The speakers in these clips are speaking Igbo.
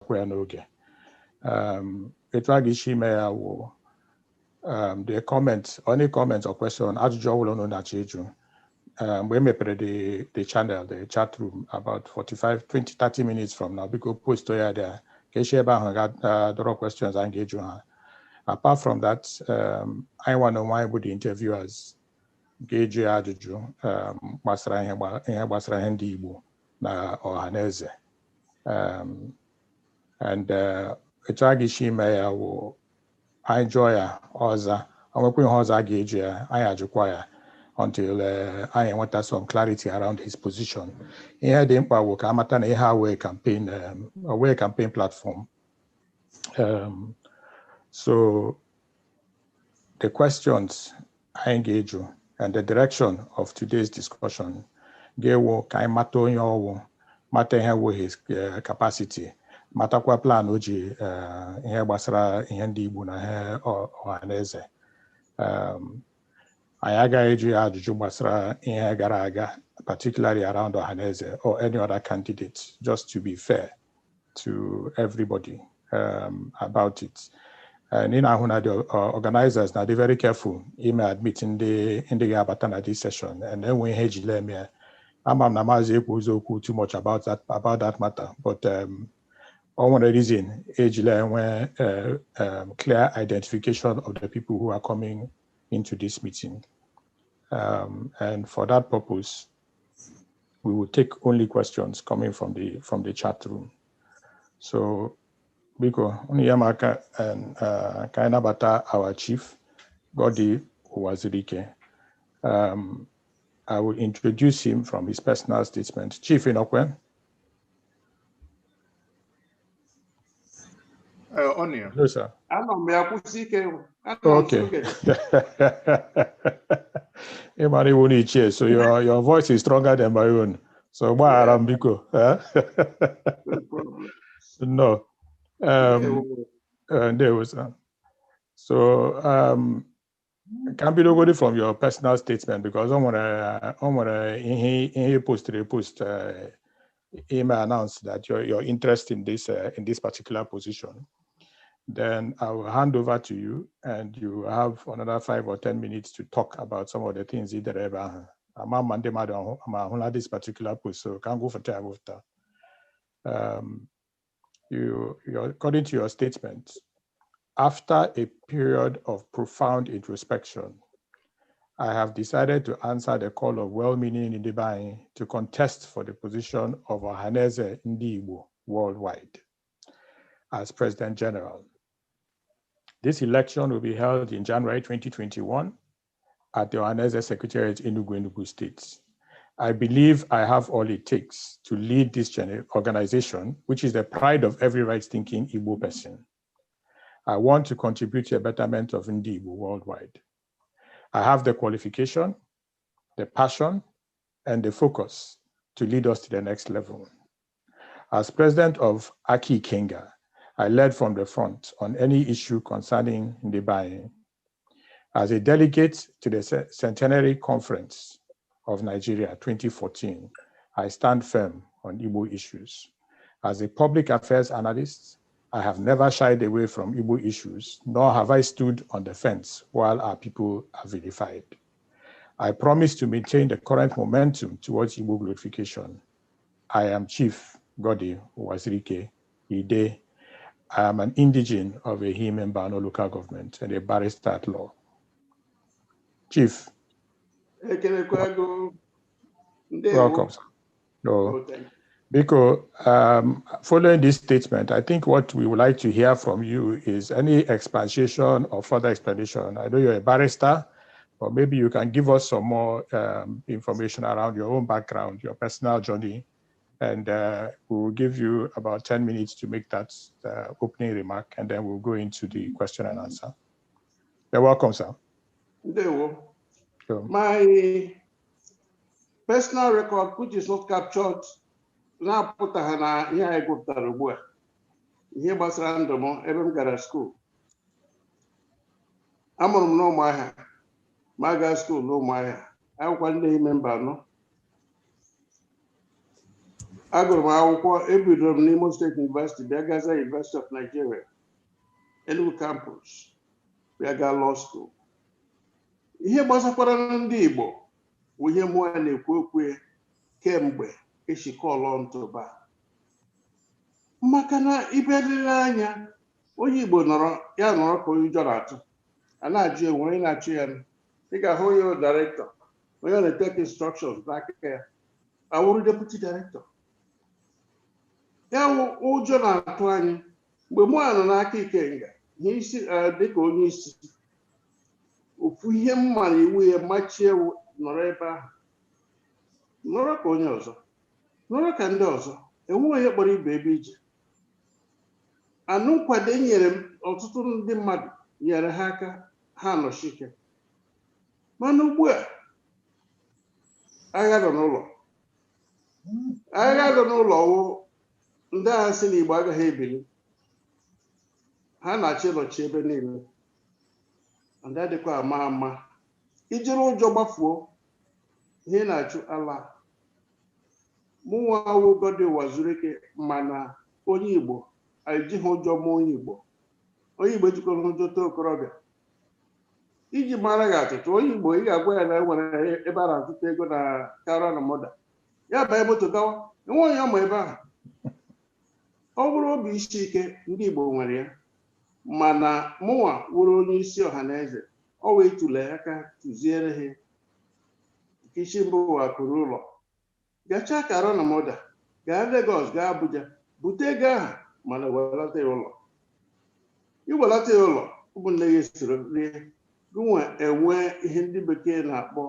n'oge. Etwagishi meya wo the comments, only comments or question ajụjụ ọbụla unu na-achọ ịjụ. We mepere the channel, the chat room about 45, 20, 30 minutes from now. Because post to there. Got questions and engage. Apart from that, I want to know why would the interviewers engage ajụjụ gbasara ihe gbasara ndị Igbo na Ohaneze. And Etwagishi meya wo I enjoy Oza. I'm working Oza gauge. I ajụkwa until I want some clarity around his position. He had the impact work. I'm at an away campaign, away campaign platform. So the questions I engage you and the direction of today's discussion, gave work. I matter your matter his capacity. Matakwa plan oji ihe gbasara ihe ndị Igbo na ihe Ohaneze. Anyị agaghị eji ajụjụ gbasara ihe gara aga, particularly around Ohaneze or any other candidate, just to be fair to everybody about it. And in ahụ na the organizers na dey very careful ime admitting ndị ga-abata na this session and enwe ihe ejile eme. Ama m na maazị ekwu ụzọ okwu too much about that matter, but one reason clear identification of the people who are coming into this meeting. And for that purpose, we will take only questions coming from the chat room. So, Biko, Onyemaka and Kainabata, our chief, Goddy Uwazurike. I will introduce him from his personal statement. Chief Inokwe. Onion. No, sir. Okay. So your voice is stronger than my own. So why Arambiko? No. There was so can be located from your personal statement because I want to post email announce that your interest in this particular position. Then I will hand over to you, and you have another 5 or 10 minutes to talk about some of the things either ever. I'm this particular post, so can't go for time after. According to your statement, after a period of profound introspection, I have decided to answer the call of well-meaning Ndibanyi to contest for the position of Ohaneze Ndi Igbo worldwide as President General. This election will be held in January 2021 at the Ohaneze Secretariat in Enugu State. I believe I have all it takes to lead this organization, which is the pride of every right-thinking Igbo person. I want to contribute to a betterment of Ndi Igbo worldwide. I have the qualification, the passion, and the focus to lead us to the next level. As president of Aki Kenga, I led from the front on any issue concerning Ndibanyi. As a delegate to the Centenary Conference of Nigeria 2014, I stand firm on Igbo issues. As a public affairs analyst, I have never shied away from Igbo issues, nor have I stood on the fence while our people are vilified. I promise to maintain the current momentum towards Igbo glorification. I am Chief Goddy Uwazurike Ide. I am an indigene of a Himembano local government and a barrister at law. Chief. Welcome. No. Because following this statement, I think what we would like to hear from you is any expansion or further explanation. I know you're a barrister, but maybe you can give us some more information around your own background, your personal journey, and we will give you about 10 minutes to make that opening remark, and then we'll go into the question and answer. You're welcome, sir. My personal record, which is not captured, now put a here I go to the work. Here was random, even got a school. I'm on no my guy school, no my. I one day remember, no. agụrụ m akwụkwọ ebidoro m n'Imo State University bịa gaza University of Nigeria Enugu campus bịa gaa law school. Ihe gbasakwara ndị Igbo bụ ihe mụ na-ekwu okwu kemgbe echikọlọ ntụba, maka na ibelile anya onye Igbo nọrọ ka onye ụjọ na-atụ, a na-ajụ enwe onye na-achụ ya. Ị ga-ahụ onye director, onye na-take instructions n'aka ya, awụrụ deputy director. Ya ụjọ na-atụ anyị mgbe mụ nọ n'aka Ikenga ihe isi dịka onye isi, ofu ihe m mara iwu ya machie nọrọ ebe ahụ, nọrọ ka onye ọzọ, nọrọ ka ndị ọzọ, enwe onye kpọrọ ibe ebe ije. Anụ nkwado nyere m ọtụtụ ndị mmadụ, nyere ha aka, ha nọchi ike. Mana ugbu a agha nọ n'ụlọ, agha nọ n'ụlọ wụ ndị agha si n'Igbo agaghị ebili, ha na-achị nọchi ebe niile, ndị adịkwa ama ama. Ijiri ụjọ gbafuo ihe na-achụ ala. Mụnwa wụ Goddy Uwazurike, mana onye Igbo ejighị ụjọ ma onye Igbo. Onye Igbo ejikọrọ ụjọ too okorobịa. Iji mara gị atụtụ, onye Igbo ị ga-agwa ya na enwere ebe a na-atụta ego na kara na moda, ya banye moto gawa, enwe onye ọma ebe ahụ. Ọ bụrụ obi isi ike ndị Igbo nwere ya, mana mụnwa wụrụ onye isi Ohaneze, ọ wee tụle aka tụziere ha isi mbụ ụwa kụrụ ụlọ, gachaa kara na moda, gaa Lagos, gaa Abuja, bute ego ahụ, mana welata ya ụlọ. Iwelata ya ụlọ, ụmụnne ya soro rie, gụnwa enwe ihe ndị bekee na-akpọ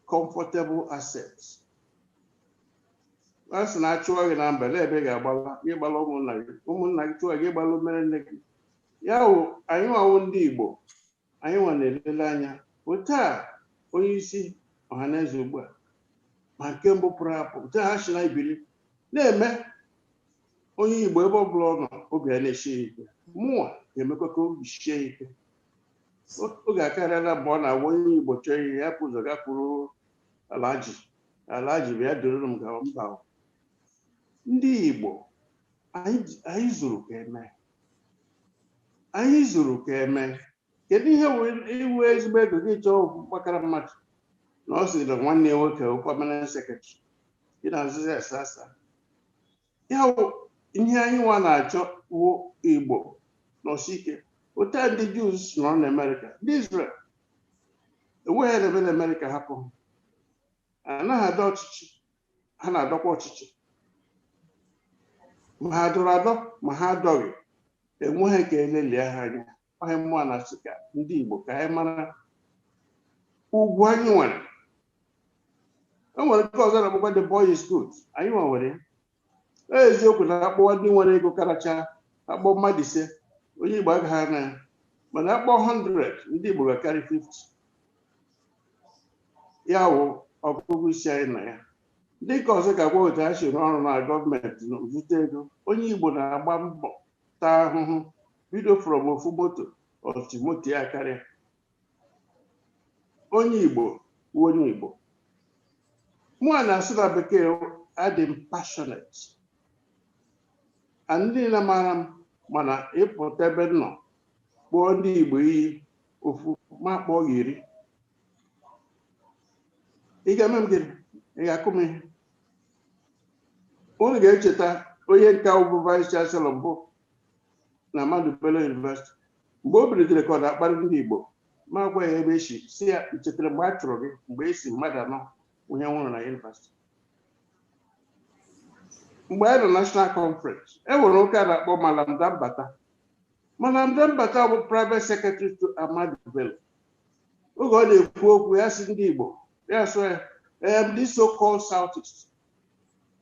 comfortable assets. A sị na achụwa gị na mba, ebe ga-agbala gị, gbala ụmụnna gị chụwa gị, gbala mere nne gị. Ya wụ anyị nwawo ndị Igbo, anyị nwa na-elele anya otu a onye isi Ohaneze ugbu a, ma nke mbụ pụrụ apụ, otu ha si na ibili na-eme onye Igbo ebe ọ bụla ọ nọ, obi a na-esie ike. Mụnwa ga-emekwa ka obi sie ike. Oge akarịala mgbe ọ na-agwa onye Igbo chọọ ihe ya pụ ụzọ gakwuru Alhaji bịa doro m gawa mba. Ndị Igbo anyị zuru ka eme, anyị zuru ka eme. Kedu ihe iwu ezigbo ego gị chọọ gbakara mmadụ na ọ sị na nwanne ya nwoke permanent secretary gị na-azụzi asa. Ya ihe anyị nwa na-achọ wụ Igbo nọsi ike. Otu a ndị Jews nọ n'Amerika, ndị Israel enweghị ebe na Amerika hapụ, anaghị adọ ọchịchị, ha na-adọkwa ọchịchị, ma ha dọrọ adọ ma ha adọghị, enweghị ka elelie ha anya. Ọhịa mmụọ na-asị ka ndị Igbo ka anyị mara ugwu anyị nwere. E nwere nke ọzọ na-akpọkwa the boy is good, anyị nwa nwere eziokwu na akpọwa ndị nwere ego karacha, akpọ mmadụ 5, onye Igbo agaghị anya ya, mana akpọ 100, ndị Igbo ga-akarị 50. Ya wụ ọgụgụ isi anyị na ya. Ndị nke ọzọ ga-agwa otu ha si n'ọrụ na gọọmenti na zute ego. Onye Igbo na-agba mbọ taa ahụhụ, bido from ofu moto ọtụ moto ya karịa. Onye Igbo bụ onye Igbo. Mụ na-asụ na bekee adị m passionate, ndị na-amara m, mana ịpụta ebe m nọ kpọọ ndị Igbo iyi ofu ma kpọọ gị 10. Ị ga-eme m gịnị? Ị ga-akụ m ihe? Unu ga-echeta onye nka bụ vice chancellor mbụ na Ahmadu Bello University, mgbe o bilitere ka ọ na-akparị ndị Igbo, ma gwa ya ebe esi si ya, chetara mgbe a chụrụ gị mgbe esi mmadụ 4 onye nwụrụ na university. Mgbe anyị nọ national conference, e nwere ụka a na-akpọ Malam Dambata. Malam Dambata bụ private secretary to Ahmadu Bello. Oge ọ na-ekwu okwu ya si ndị Igbo, ya sọ ya, this so-called Southeast.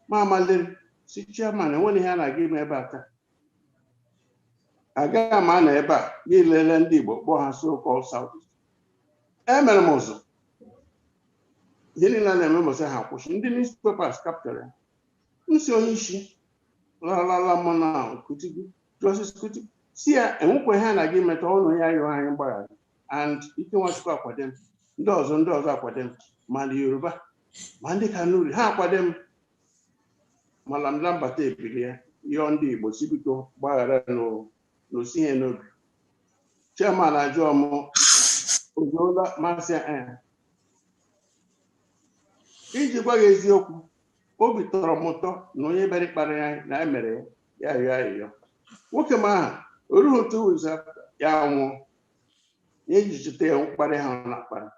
Ma amalere si chairman, enwere ihe a na-aga ime ebe a taa. Agaghị ama na ebe a gị lelee ndị Igbo kpọọ ha so-called Southeast. Emere m ụzọ ihe niile na-eme mbọsị ha kwụsị, ndị newspapers kaptara ya. Nsi onye isi lalala mana Kutigu, Justice Kutigu, si ya enwekwa ihe a na-aga imeta ọnụ ya yọọ anyị mgbaghara, and ike Nwachukwu akwado m, ndị ọzọ akwado m, ma ndị Yoruba ma ndị Kanuri ha akwado m. mana m na mbata ebilie yọọ ndị Igbo si biko gbaghara n'osi ihe n'obi. Chairman ajụọ m ozuola masị iji gwa gị eziokwu, obi tọrọ m ụtọ na onye bịara ịkpara ya na emere ya yọọ ayịyọ. Nwoke m ahụ orughị otu ụzọ ya nwụọ na eji cheta ya mkparị ha na-akpara.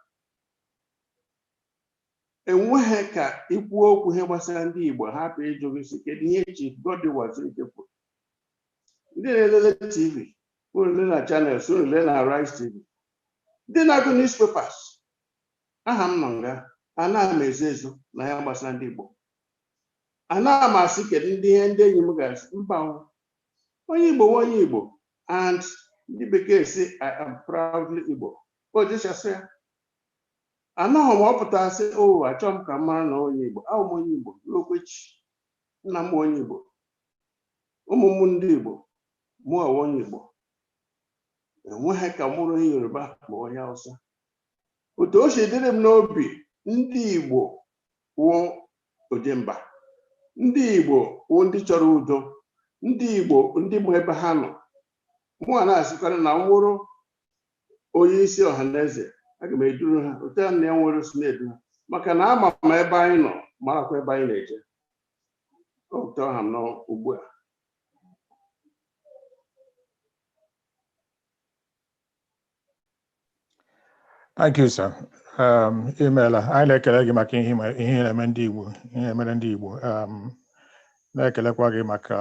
Enweghị ka ikwu okwu ihe gbasara ndị Igbo hapụ ịjụ gị sị kedu ihe Chief Goddy Uwazurike kwuru. Ndị na-elele TV, unu na channels, unu lee na Rice TV, ndị na-agụ newspapers, aha m nọ nga ana m ezo ezo na ya gbasara ndị Igbo. Ana m asị kedu ihe ndị enyi m ga-asị mba onye Igbo onye Igbo, and ndị bekee sị I am proudly Igbo. O jechasị ya anaghị m ọpụta sị achọọ m ka m mara na onye Igbo, ahụ m onye Igbo n'okwechi, nna m onye Igbo, ụmụ m ndị Igbo, mụ onye Igbo. Enweghị ka mụrụ onye Yoruba ma onye Hausa. Otu o si dịrị m n'obi, ndị Igbo wụ ojemba, ndị Igbo wụ ndị chọrọ udo, ndị Igbo ndị mụ ebe ha nọ. Mụ a na-asịkwara na nwụrụ onye isi Ohaneze, aga m eduru ha otu a na ya nwere si na-edu ha, maka na ama m ebe anyị nọ marakwa ebe anyị na-eje. Otu ọha m nọ ugbu a. Thank you, sir. Imeela, anyị na-ekele gị maka ihe na-eme ndị Igbo, ihe mere ndị Igbo. Na-ekelekwa gị maka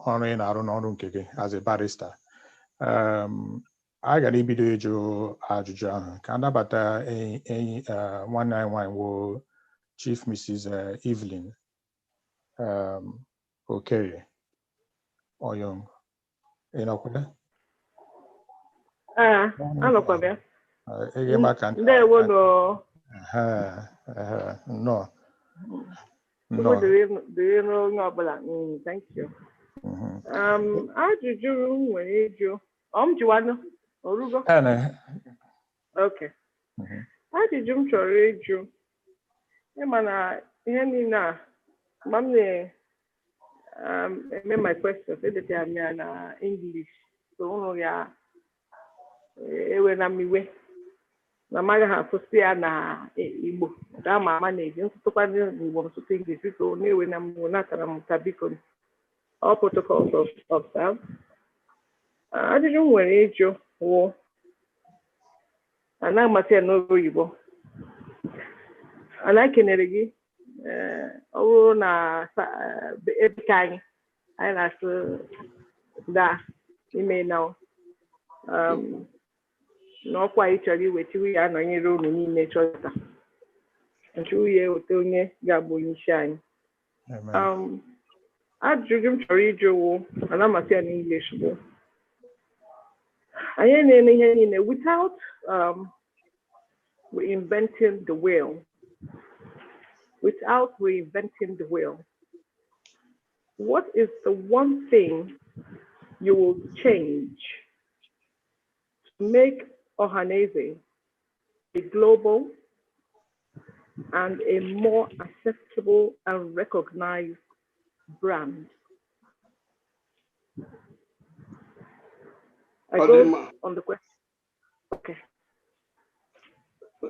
ọrụ ị na-arụ n'ọrụ nke gị as a barrister. Anyị gara ibido ịjụ ajụjụ ahụ ka a nabata enyi nwanne anyị nwanyị wụ Chief Mrs. Evelyn Okere Oyong. Ịnọkwale? Anọkwa bịa. Ndewo no. No. Thank you. Ajụjụ nwere ịjụ. Jiwanụ orugo? Okay. Ajụjụ m chọrọ ịjụ. Ịma na ihe niile a ma m na-eme my questions edetara m ya na English, so ụnụ ya ewe na miwe na amaghị ha afụsị ya na Igbo ga-ama ama na-eji ntụtụkwa n'Igbo m tụtụ English, so na-ewe na mgbe natara m ka biko all protocols observed. Ajụjụ m nwere ịjụ wụ anaghị amasị ya n'oge oyibo. Ana kenere gị ọ bụrụ na ebe ka anyị na-asụ da ime na n'ọkwa anyị chọrọ iwetiwe ya anọnyere unu niile chọta nchụ ya ote onye ga-abụ onye isi anyị. Ajụjụ m chọrọ ịjụ wụ ana amasị ya n'English bụ anyị na-eme ihe niile without reinventing the wheel. Without reinventing the wheel, what is the one thing you will change to make Ohaneze a global and a more acceptable and recognized brand? I go on the question. Okay.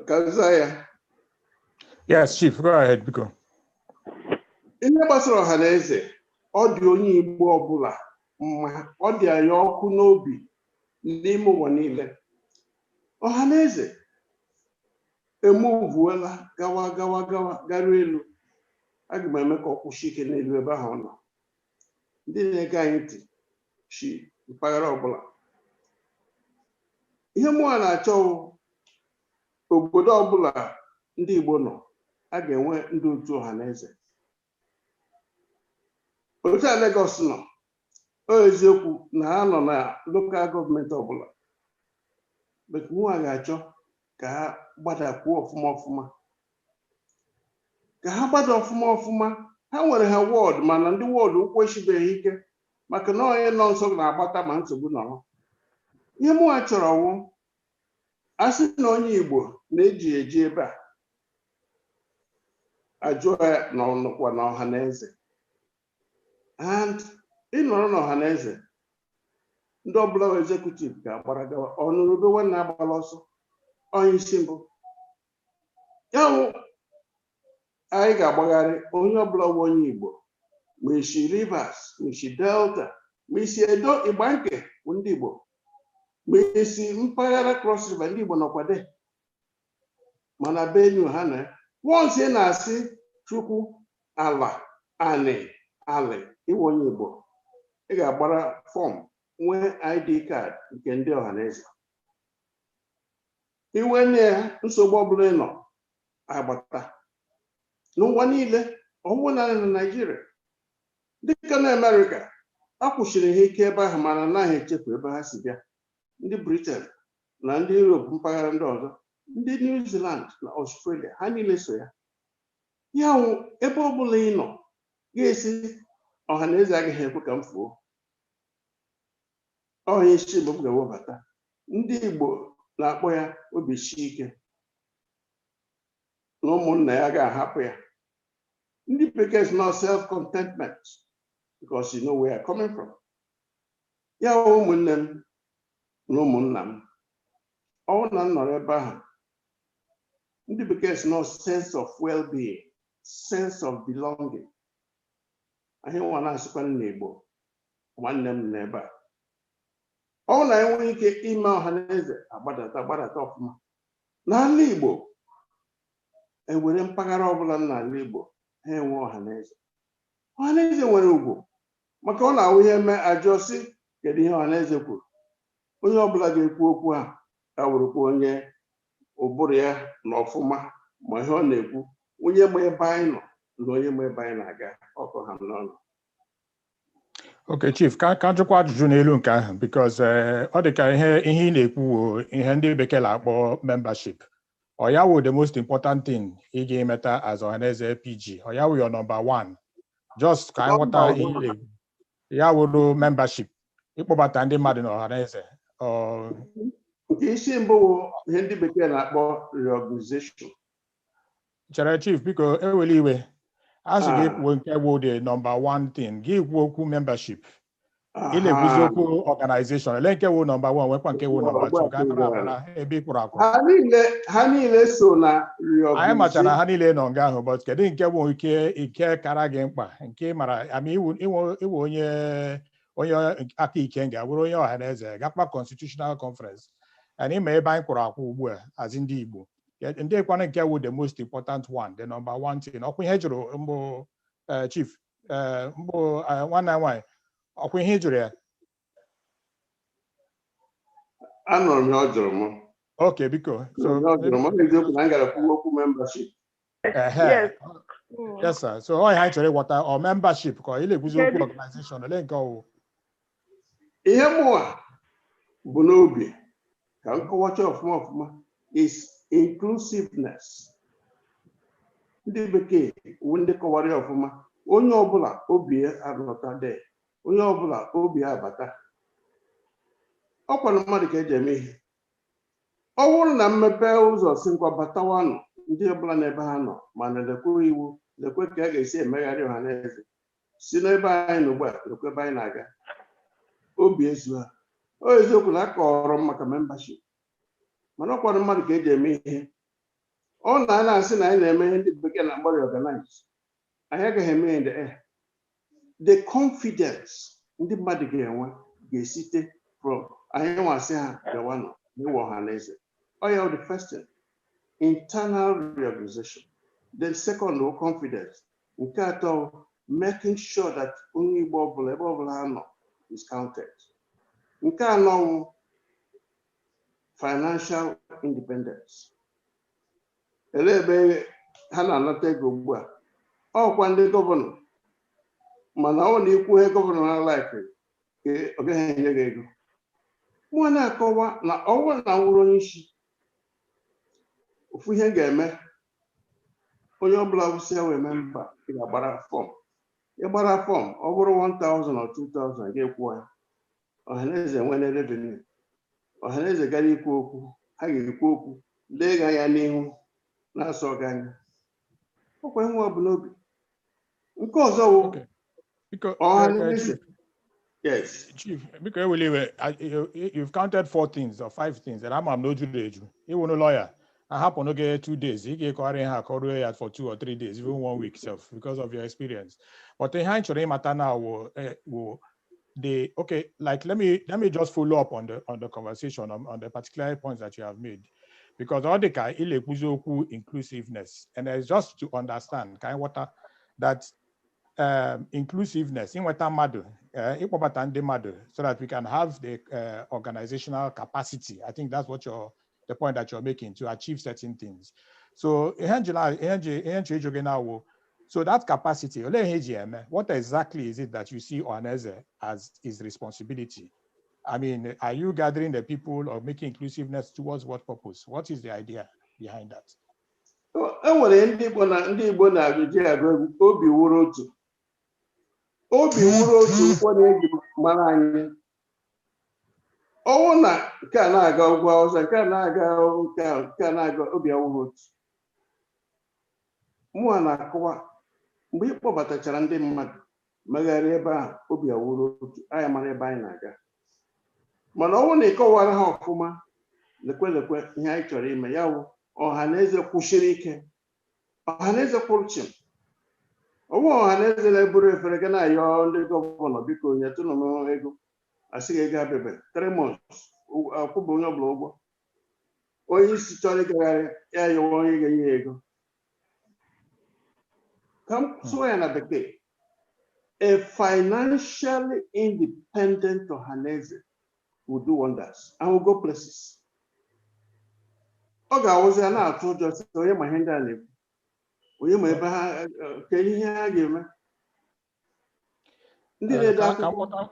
Kazaya. Yes, Chief, go ahead, Biko. Ihe gbasara Ohaneze, ọ dị onye Igbo ọbụla mma, ọ dị anyị ọkụ n'obi n'ime ụwa niile. Ohaneze emuvuola gawa garuo elu. Aga m eme ka ọ kwụsị ike n'elu ebe ahụ ọ nọ. Ndị na-ege anyị ntị si mpaghara ọbụla. Ihe mụ a na-achọ obodo ọbụla ndị Igbo nọ, a ga-enwe ndị otu Ohaneze. Otu a Lagos nọ, eziokwu na ha nọ na local gọọmenti ọbụla, but mụ a ga-achọ ka ha gbadakwuo ọfụma, ka ha gbada ọfụma. Ha nwere ha wọd, mana ndị wọd ụkwụ esibeghị ike maka na onye nọ nso na-agbata ma nsogbu nọrọ. Ihe mụ a chọrọ wụ asị na onye Igbo na-eji ebe a ajụọ ya na ọnụkwa na Ohaneze. and ịnọrọ n'Ohaneze ndị ọbụla executive ga-agbara gawa ọnụrụbe nwanne agbala ọsọ onye isi mbụ ya wụ anyị ga-agbagharị onye ọbụla bụ onye Igbo ma isi Rivers ma isi Delta ma isi Edo Igba nke bụ ndị Igbo ma isi mpaghara Cross River ndị Igbo nọkwade mana Benue ha na once ị na-asị Chukwu ala anị alị iwe onye Igbo ị ga-agbara fọm nwee ID card nke ndị Ohaneze iwe na nsogbu ọbụla ị nọ agbata n'ụwa niile ọwụwa na Naịjirịa dịka na Amerịka akwụchiri ha ike ebe ahụ mana anaghị echefu ebe ha si bịa ndị Britain na ndị Europe mpaghara ndị ọzọ ndị New Zealand na Australia ha niile so ya ya wụ ebe ọbụla ị nọ ga-esi Ohaneze agaghị ekwe ka m fuo onye isi Igbo m ga-ewebata ndị Igbo na-akpọ ya obi sie ike na ụmụnna ya ga-ahapụ ya ndị bekee is not self-contentment because you know where I'm coming from ya ụmụnne m na ụmụnna m ọ na nọrọ ebe ahụ ndị bekee is not sense of well-being sense of belonging anyị nwa na-asịkwa n'Igbo nwanne m n'ebe a ọ na-enwe ike ime Ohaneze agbadata ọfụma n'ala Igbo ewere mpaghara ọbụla n'ala Igbo ha enwe Ohaneze nwere ugwu maka ọ na-awụ ihe eme ajọ si kedu ihe Ohaneze kwuru onye ọbụla ga-ekwu okwu a awụrụkwa onye ụbụrụ ya na ọfụma ma ihe ọ na-ekwu onye ma ebe anyị nọ na onye ma ebe anyị na-aga ọkụ ha n'ọnụ. Okay, Chief, ka jụkwa ajụjụ n'elu nke ahụ because ọ dị ka ihe ị na-ekwu ihe ndị bekee na-akpọ membership. Ọ ya wụ the most important thing ị ga-emeta as Ohaneze PG. Ọ ya wụ your number one. Just ka anyị ghọta ihe ya wụrụ membership. Ịkpọbata ndị mmadụ na Ohaneze. Nke isi mbụ ihe ndị bekee na-akpọ reorganization. Chere Chief, biko ewela iwe. As you get the number one thing, give woku membership. Ile buzoku organization. Lenke wo number one, wepanke wo number two. Gana ebi kurako. Hanile so na reorganization. I am machana hanile nonga but kedi nke wo ike karage mkpa. Nke mara ami iwo onye aki ikenga wuro onye Ohaneze gakpa constitutional conference. And ime ebe anyị kurako ugbu a as ndị Igbo. Ndị ekwana nke wo the most important one, the number one thing. Ọkwa ihe jụrụ mbụ Chief mbụ nwanne nwanyị ọkwa ihe jụrụ ya. Anụrụ m ọ jụrụ m. Okay, biko. So jụrụ m eziokwu na m gara kwuo okwu membership. Yes, sir. So ọ ihe chọrọ ịghọta ọ membership ka ile ekwuzi okwu organization ole nke ọwụ. Ihe mụwa bụ n'obi ka m kọwacha ọfụma is inclusiveness. Ndị bekee ndị kọwara ya ọfụma onye ọbụla obi arụta dị onye ọbụla obi abata ọkwara mmadụ ka eji eme ihe ọ bụrụ na mmepe ụzọ si nkwa batawanụ ndị ọbụla n'ebe ha nọ mana lekwe iwu lekwe ka a ga-esi emegharị Ohaneze si n'ebe anyị nọ ugbu a lekwe ebe anyị na-aga obi ezu ha o eziokwu na akọrọ m maka membership mana ọkwara mmadụ ka eji eme ihe ọ na-asị na anyị na-eme ihe ndị bekee na-akpọ reorganize anyị agaghị eme in the air. The confidence ndị mmadụ ga-enwe ga-esite from anyị nwasị ha gawanụ n'iwe Ohaneze. Ọ ya the first thing, internal reorganization. Then second, confidence. Nke atọ, making sure that onye Igbo ọbụla ebe ọbụla ha nọ is counted. Nke anọ, financial independence. Ele ebe ha na-anata ego ugbu a ọkwa ndị gọvanọ mana ọ na-ekwu ihe gọvanọ na laịfị ka ọ gaghị enye gị ego mụ na-akọwa na ọnwụ na nwụrụ onye isi ofu ihe ga-eme onye ọbụla wụsịa wee memba ị ga-agbara fọm ịgbara fọm ọ bụrụ 1,000 or 2,000 ga-ekwu ya Ohaneze nwere revenue Ohaneze gara ikwu okwu ha ga-ekwu okwu lee ga ya n'ihu na-asọ gị anya ọkwa nwe ọbụla obi nke ọzọ wụ Because Yes. Chief, because you've counted 4 things or 5 things, and I'm no judge. You want a lawyer. I happen to get 2 days. He get caught for 2 or 3 days, even 1 week self, because of your experience. But the hindsight matter now okay, like let me just follow up on the conversation on the particular points that you have made, because all the guy inclusiveness, and it's just to understand kind of that inclusiveness in what matter, so that we can have the organizational capacity. I think that's what the point that you're making, to achieve certain things. So so that capacity, what exactly is it that you see Ohaneze as his responsibility? I mean, are you gathering the people or making inclusiveness towards what purpose? What is the idea behind that? Enwere ndị Igbo na-agụji agụ egwu obi wuru otu. Obi wuru otu ụfọdụ eji mara anyị. Ọnwụ na nke a na-aga ugwu Awụsa, nke a na-aga nke a na-aga obi awụghị otu. Mụa na-akọwa mgbe ị kpọbatachara ndị mmadụ megharịa ebe ahụ obi awụrụ otu, anyị mara ebe anyị na-aga. Mana ọnwụ na ịkọwara ha ọfụma lekwe ihe anyị chọrọ ime, ya wụ Ohaneze kwụsịrị ike. Ohaneze kwụrụ chịm. Ọnwụ Ohaneze na-eburu efere ga na-ayọ ndị gọvanọ biko nyetụnụ m ego, asị gị ego abịabe 3 months akwụbụ onye ọbụla ụgwọ. Onye isi chọrọ ịgagharị ya yọwa onye ga-enye ego. Ka m sụọ ya na bekee, a financially independent Ohaneze will do wonders and will go places. Ọ ga-awụzi a na-atụ ụjọ sị onye ma ihe ndị a na-ekwu, onye ma ebe ha ke ihe ha ga-eme. Ndị na-ede akwụkwọ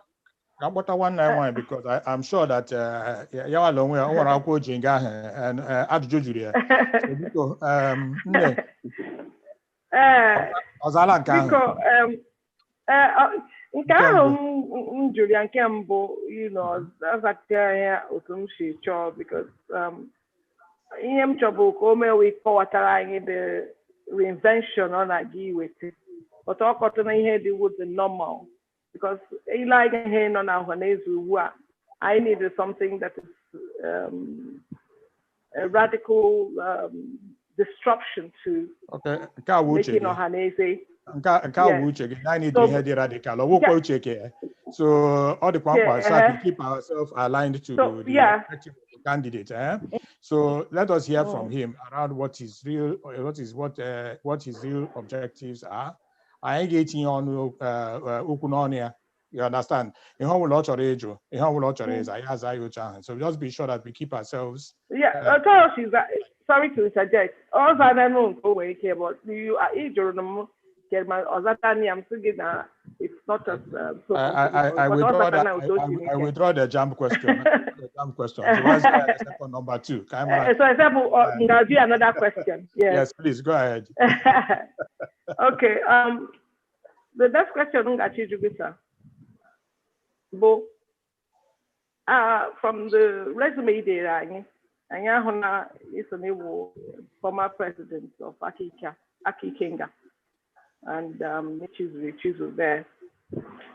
Kambota one line, because I'm sure that Yawal onwe nwere akwụkwọ oji nga ahụ ajụjụ juru ya. Ọzala nke ahụ. Nke ahụ m jụrụ ya nke mbụ, ọzatia ya otu m si chọọ, because ihe m chọbụ ka o mewe kọwatara anyị the reinvention ọ na-aga iweta, otu ọ kọtụna ihe dị with the normal, because ile anyị ihe nọ na Ohaneze ugbu a, I needed something that is a radical disruption to making Ohaneze. I need to hear the radical. So all the purpose, so to keep ourselves aligned to the candidate. So let us hear from him around what his real objectives are. I ain't getting on Ukunonia. You understand? So just be sure that we keep ourselves. Sorry to interject. All I don't know where it but you are eager. I'm thinking that it's not as so. I withdraw the jump question. The jump question. So what's the second number 2? So example, I'll do another question. Yes, please go ahead. Okay. The next question from the resume data, Anyahona is a former president of Akikenga, and which was there.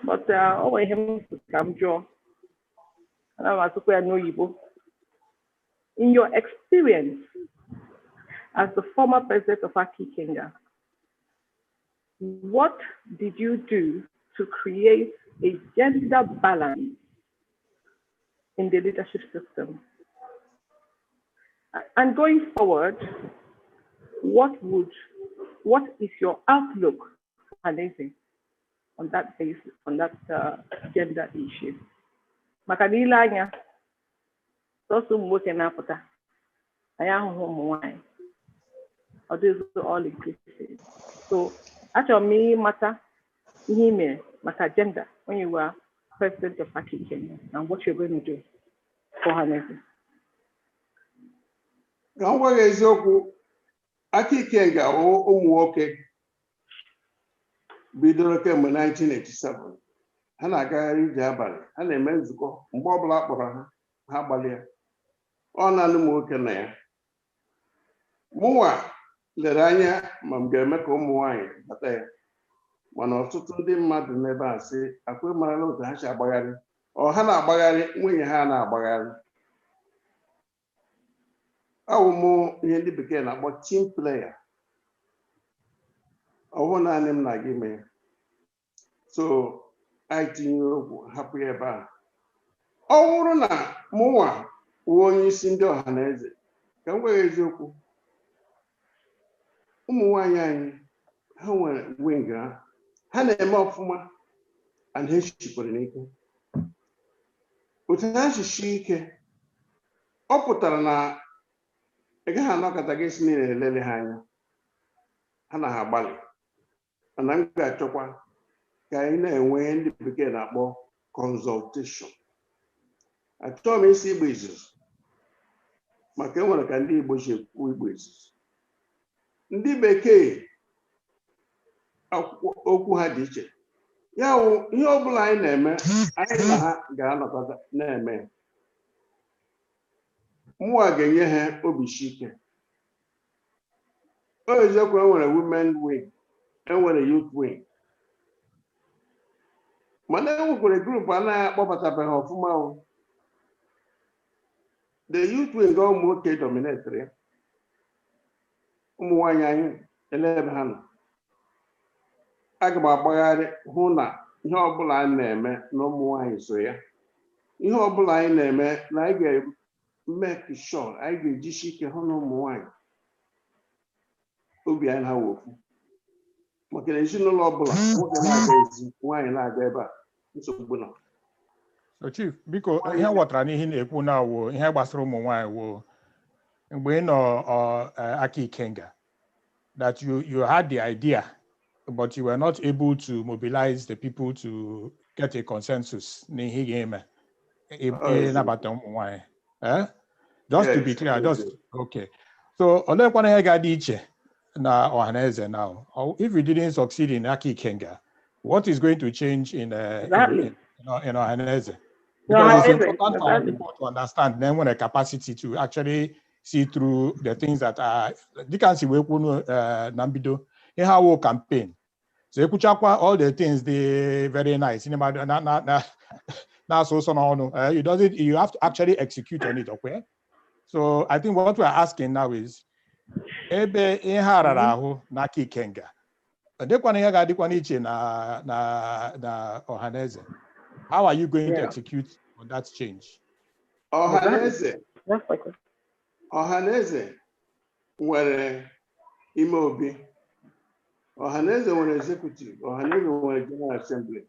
But over him to come draw. And I was to know Igbo. In your experience as the former president of Akikenga, what did you do to create a gender balance in the leadership system? And going forward, what is your outlook, Ohaneze, on that basis, on that gender issue? Makanilanya, also working up with I am home wine. Or this is all inclusive. So actually, me matter gender when you were president of Akikenga and what you're going to do for Ohaneze. Gangwa eziokwu Akikenga ụmụ nwoke bidoro kemgbe 1987. Ha na-agagharị ije abalị, ha na-eme nzukọ mgbe ọbụla akpọrọ ha gbalịa. Ọ na ụmụ nwoke na ya. Mụnwa lere anya ma m ga-eme ka ụmụ nwaanyị bata ya. mana ọtụtụ ndị mmadụ n'ebe a sị akwa marala otu ha si agbagharị ọ ha na-agbagharị nwunye ha na-agbagharị. Awụ m ihe ndị bekee na-akpọ team player. Ọ bụ naanị m na gị mee. So anyị tinye okwu hapụ ya ebe a. Ọ bụrụ na mụnwa wụ onye isi ndị Ohaneze, ka m gwaghị eziokwu, ụmụ nwaanyị anyị ha nwere wing ha na-eme ọfụma and ha shikwara n'ike. Otu ha shishi ike ọ pụtara na ị gaghị anọkọta gị si niile elele ha anya, ha na ha agbalị. Mana m ga-achọkwa ka anyị na-enwe ndị bekee na-akpọ consultation. Achọrọ m isi Igbo izuzu maka enwere ka ndị Igbo si ekwu Igbo izuzu. Ndị bekee okwu ha dị iche. Ya wụ ihe ọ bụla anyị na-eme, anyị na ha ga-anọkọta na-eme. Mụwa ga-enye ha obi ike. O eziokwu enwere women wing, enwere youth wing. Mana enwekwara grupu anaghị akpọbatabeghị ọfụma. The youth wing ụmụ nwoke dominatri. Ụmụ nwaanyị anyị elebe ha nọ. Aga m agbagharị hụ na ihe ọbụla anyị na-eme na ụmụ nwaanyị so ya. Ihe ọbụla anyị na-eme na anyị ga-make sure anyị ga-ejisi ike hụ na ụmụ nwaanyị obi anyị ha wofu. Maka na ezinụlọ ọbụla nwoke na-aga ezi, nwaanyị na-aga ebe a, nsogbu nọ. So Chief, biko ihe ghọtara n'ihe na-ekwu na wo ihe gbasara ụmụ nwaanyị wo mgbe ị nọ aka ikenga, that you had the idea but you were not able to mobilize the people to get a consensus n'ihe ga-eme ịnabata ụmụ nwaanyị. Just to be clear, just okay. So olekwana ihe ga-adị iche na Ohaneze now? If you didn't succeed in Aki Kenga, what is going to change in Ohaneze? Because it's important for people to understand then when a capacity to actually see through the things that are you can see we Nambido in how campaign. So you all the things they very nice. You have to actually execute on it, okay? So I think what we're asking now is ebe ihara Naki Kenga. Na Ohaneze. How are you going to execute on that change? Ohaneze nwere ime obi. Ohaneze nwere executive. Ohaneze nwere general assembly.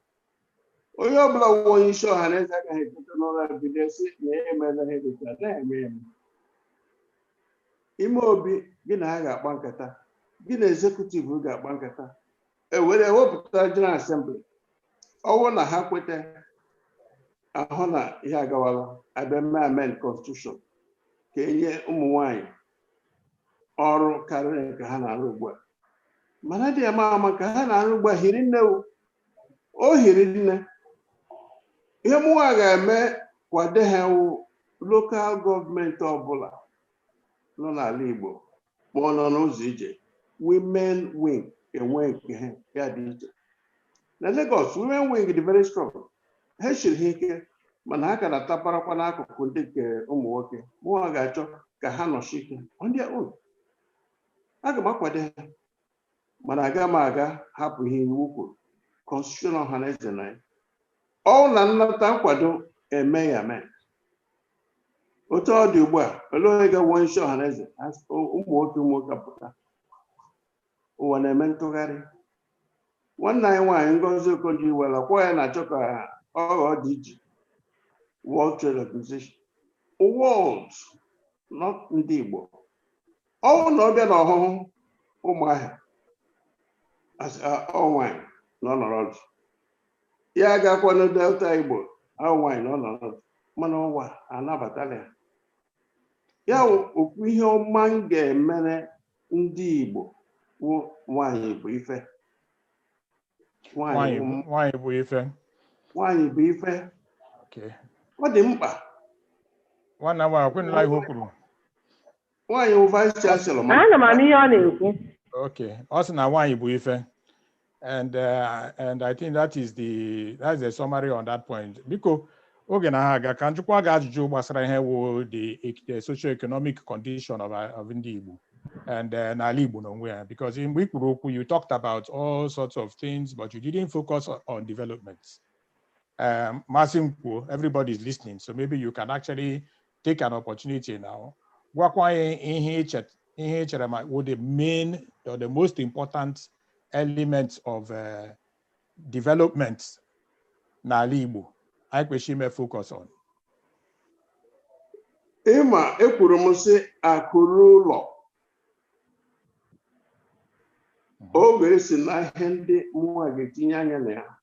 Onye ọbụla wụ onye isi Ohaneze agaghị ekete n'ụra bido si na emela ihe dị ka na-eme. Ime obi gị na ha ga-akpa nkata, gị na executive ga-akpa nkata. Ewere ewepụta general assembly. Ọwụ na ha kwete ahụ na ihe agawala abịa amend constitution ka enye ụmụ nwaanyị ọrụ karịrị nke ha na-arụ ugbu a. Mana dị ama ka ha na-arụ ugbu a hiri nne o hiri nne. Ihe mụnwa ga-eme kwado ha wụ local gọọmenti ọbụla nọ n'ala Igbo ma ọ nọ n'ụzọ ije women wing enwe nke ha ya dị iche. Na Lagos, women wing dị very strong. Ha shiri ha ike mana ha ka na-ataparakwa n'akụkụ ndị nke ụmụ nwoke. Mụnwa ga-achọ ka ha nọchi ike on their own. Aga m akwado ha mana aga m hapụ ihe iwu kwuru constitution Ohaneze na ya. Ọ na nnata nkwado eme ya mee. Otu ọ dị ugbu a, olee onye ga-enwe isi Ohaneze ụmụ nwoke apụta. Ụwa na-eme ntụgharị. Nwanne anyị nwaanyị Ngozi Okonjo-Iweala kwa ya na-achọ ka ọ ghọọ DG World Trade Organization. World, not ndị Igbo. Ọ na ọbịa na ọhụhụ ụmụahịa nwaanyị na ọnọrọ ọdụ. Ya agakwa na Delta Igbo nwaanyị na ọnọrọ ọdụ. Mana ụwa anabatala ya. Ya okwu ihe ọma m ga-emere ndị Igbo wụ nwaanyị bụ ife. Nwaanyị bụ ife. Nwaanyị bụ ife. Okay. Ọ dị mkpa. Nwanne m akwenụla ihe o kwuru. Nwaanyị bụ vice chancellor. Ana m anụ ihe ọ na-ekwu. Okay. Ọ sị na nwaanyị bụ ife. And I think that's the summary on that point. Because oge na ha ka njikwa ga ajụjụ gbasara ihe wo the socio-economic condition of ndị Igbo and n'ala Igbo n'onwe ya, because in mgbe ikwu you talked about all sorts of things, but you didn't focus on developments. Masimpo, everybody is listening, so maybe you can actually take an opportunity now. Gwakwa ihe chere ma wo the main or the most important elements of development n'ala Igbo anyị kwesịrị ime focus on. Ịma ekwuru m sị akụrụ ụlọ oge si na ihe ndị mụnwa ga-etinye anya na ya.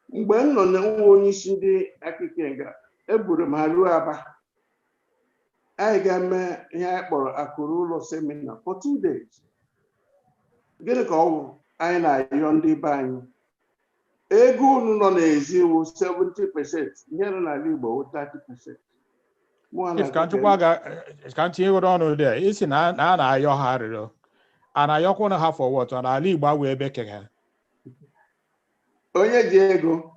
Mgbe m nọ na nwa onye isi ndị akịka nga eburu m ha ruo Aba, anyị ga-eme ihe anyị kpọrọ akụrụ ụlọ seminar for 2 days. Gịnị ka ọ bụ anyị na-ayọ ndị be anyị? Ego unu nọ n'ezi wu 70%, ihe nọ n'ala Igbo wu 30%. If ka ntinye ọnụ there, isi na a na-ayọ ha arịrịọ, a na-ayọkwa na ha for what? Ọ n'ala Igbo awụ ebe kere ha. Onye ji ego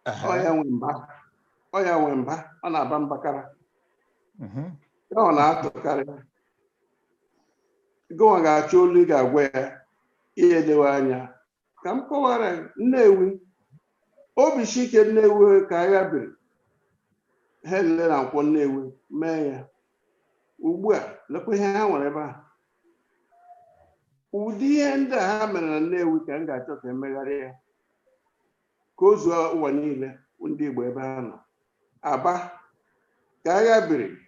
ọ ya nwe mba, ọ na-aba mbakara, ọ na-atụkarị. Gụnwa ga-achọ olu ị ga-agwa ya ihe edewe anya. Ka m kọwara Nnewi, obi shike Nnewi ka agha biri ha lere na nkwọ Nnewi mee ya. Ugbu a lekwa ihe ha nwere ebe a. Ụdị ihe ndị a ha mere na Nnewi ka m ga-achọ ka emegharị ya ka o zuo ụwa niile ndị Igbo ebe ha nọ. Aba ka agha biri,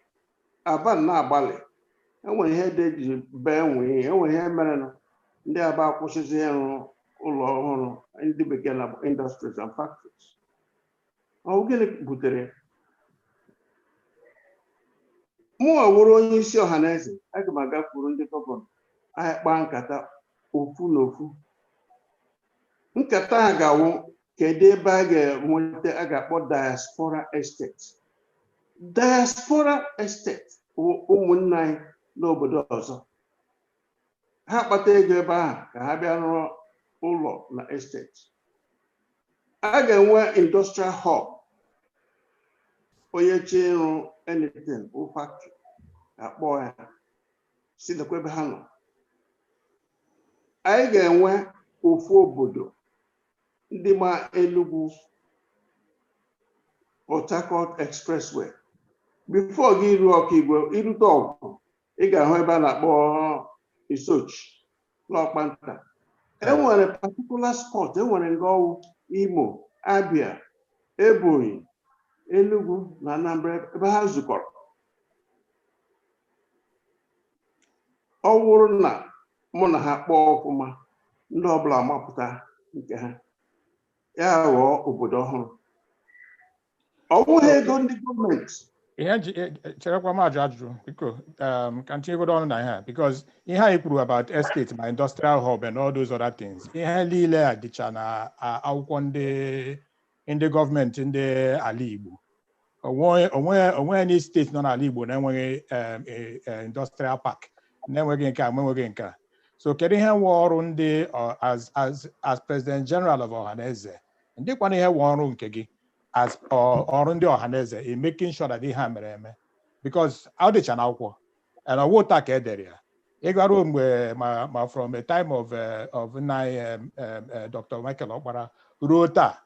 Aba na-agbalị, enwere ihe dị ji bee nwee ihe, enwere ihe mere na ndị Aba akwụsịzi ịrụ ụlọ ọhụrụ ndị bekee na industries and factories. Ọ gịnị butere? Mụ wụrụ onye isi Ohaneze, aga m aga kwuru ndị gọvanọ anyị kpaa nkata ofu na ofu. Nkata a ga-awụ kedu ebe a ga-enweta a ga-akpọ diaspora estate. Diaspora estate ụmụnne anyị n'obodo ọzọ. Ha kpata ego ebe ahụ ka ha bịa rụọ ụlọ na estate. A ga-enwe industrial hub. Onye chi ịrụ anything or factory akpọ ya si lekwa ebe ha nọ. Anyị ga-enwe ofu obodo ndị ma Enugu Port Harcourt Expressway. Before gị ruo Ọkigwe, irute Ọgwụ, ị ga-ahụ ebe a na-akpọ Isochi n'Ọkpanta. Enwere particular spot, enwere nga ọwụ Imo, Abia, Ebonyi, Enugu na Anambra ebe ha zukọrọ. Ọ wụrụ na mụ na ha kpọọ ọfụma, ndị ọbụla mapụta nke ha, ya ghọọ obodo ọhụrụ. Ọ bụghị ego ndị gọọmenti. Ihe cherekwa m ajụjụ biko ka ntinyegodo ọnụ na ihe, because ihe anyị kwuru about estate ma industrial hub and all those other things, ihe niile a dịcha na akwụkwọ ndị gọọmenti ndị ala Igbo. Onwe any steeti nọ n'ala Igbo na-enweghị industrial park, na-enweghị nke a, enweghị nke a. So kedu ihe nwe ọrụ ndị as President General of Ohaneze, ndịkwana ihe nwe ọrụ nke gị as ọrụ ndị Ohaneze in making sure that ihe a mere eme? Because ọ dịcha na akwụkwọ and ọwụ taa ka edere ya. Ịgaruo mgbe ma from a time of nna Dr. Michael Okpara ruo taa,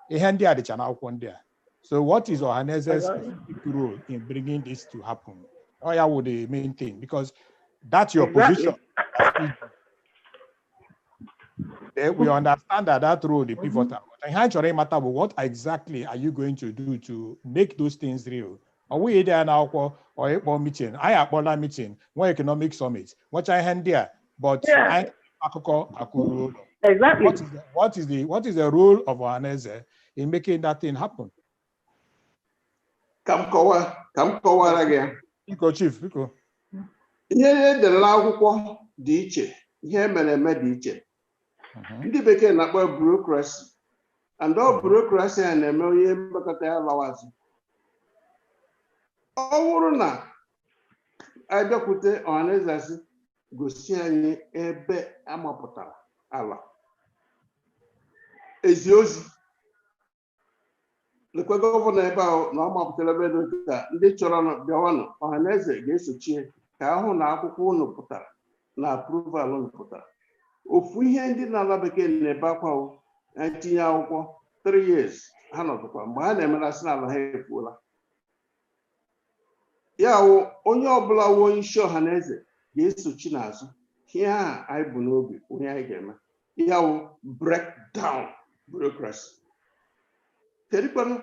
ihe ndị a dịcha na akwụkwọ ndị a. So what is Ohaneze's specific role in bringing this to happen? Oh, yeah, would the main thing, because that's your position. We understand that role, the pivotal. And what exactly are you going to do to make those things real? Are we there now or a meeting? I have a meeting, one economic summit. What I hand there, but yeah. Exactly. What is the role of Ohaneze in making that thing happen? Ka m kọwara gị. Biko Chief, biko. Ihe edere n'akwụkwọ dị iche, ihe mere eme dị iche. Ndị bekee na-akpọ bureaucracy, and all bureaucracy a na-eme onye mgbakọta ya lawazi. Ọ bụrụ na abịakwute Ohaneze gosi anyị ebe amapụtara ala, ezi ozi lekwa gọvanọ ebe ahụ na ọ mapụtara ebe dị ka ndị chọrọ bịawanụ Ohaneze ga-esochie ka ahụ na akwụkwọ unu pụtara na approval unu pụtara. Ofu ihe ndị na-ala bekee na-ebe akwa etinye akwụkwọ 3 years ha nọdụkwa mgbe ha na-emerasị n'ala ha efuola. Ya wụ onye ọbụla wụ onye isi Ohaneze ga-esochi n'azụ ihe ahụ anyị bụ n'obi onye anyị ga-eme. Ya wụ break down bureaucracy. Kedụkwanụ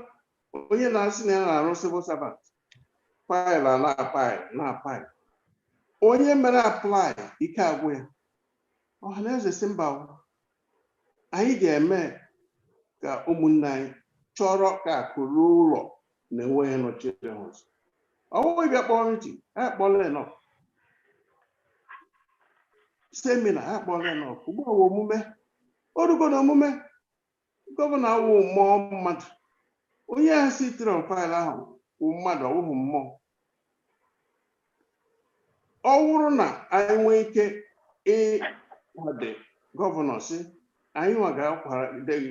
onye na-asị na ya na-arụ civil servant faịlụ na-apaịlụ onye mere apply ike agwụ ya. Ohaneze si mba anyị ga-eme ka ụmụnne anyị chọrọ ka akụrụ ụlọ na enweghị nọchite ha ụzọ. Ọwụwa ịbịa kpọrọ ntị akpọla enough semina akpọla enough ugbu a omume orugo na omume gọvanọ awụ mmụọ mmadụ onye ahụ sitere faịlụ ahụ wụ mmadụ ọwụhụ mmụọ. Ọ wụrụ na anyị nwee ike ịkwado gọvanọ si anyị nwa ga-akwadeghị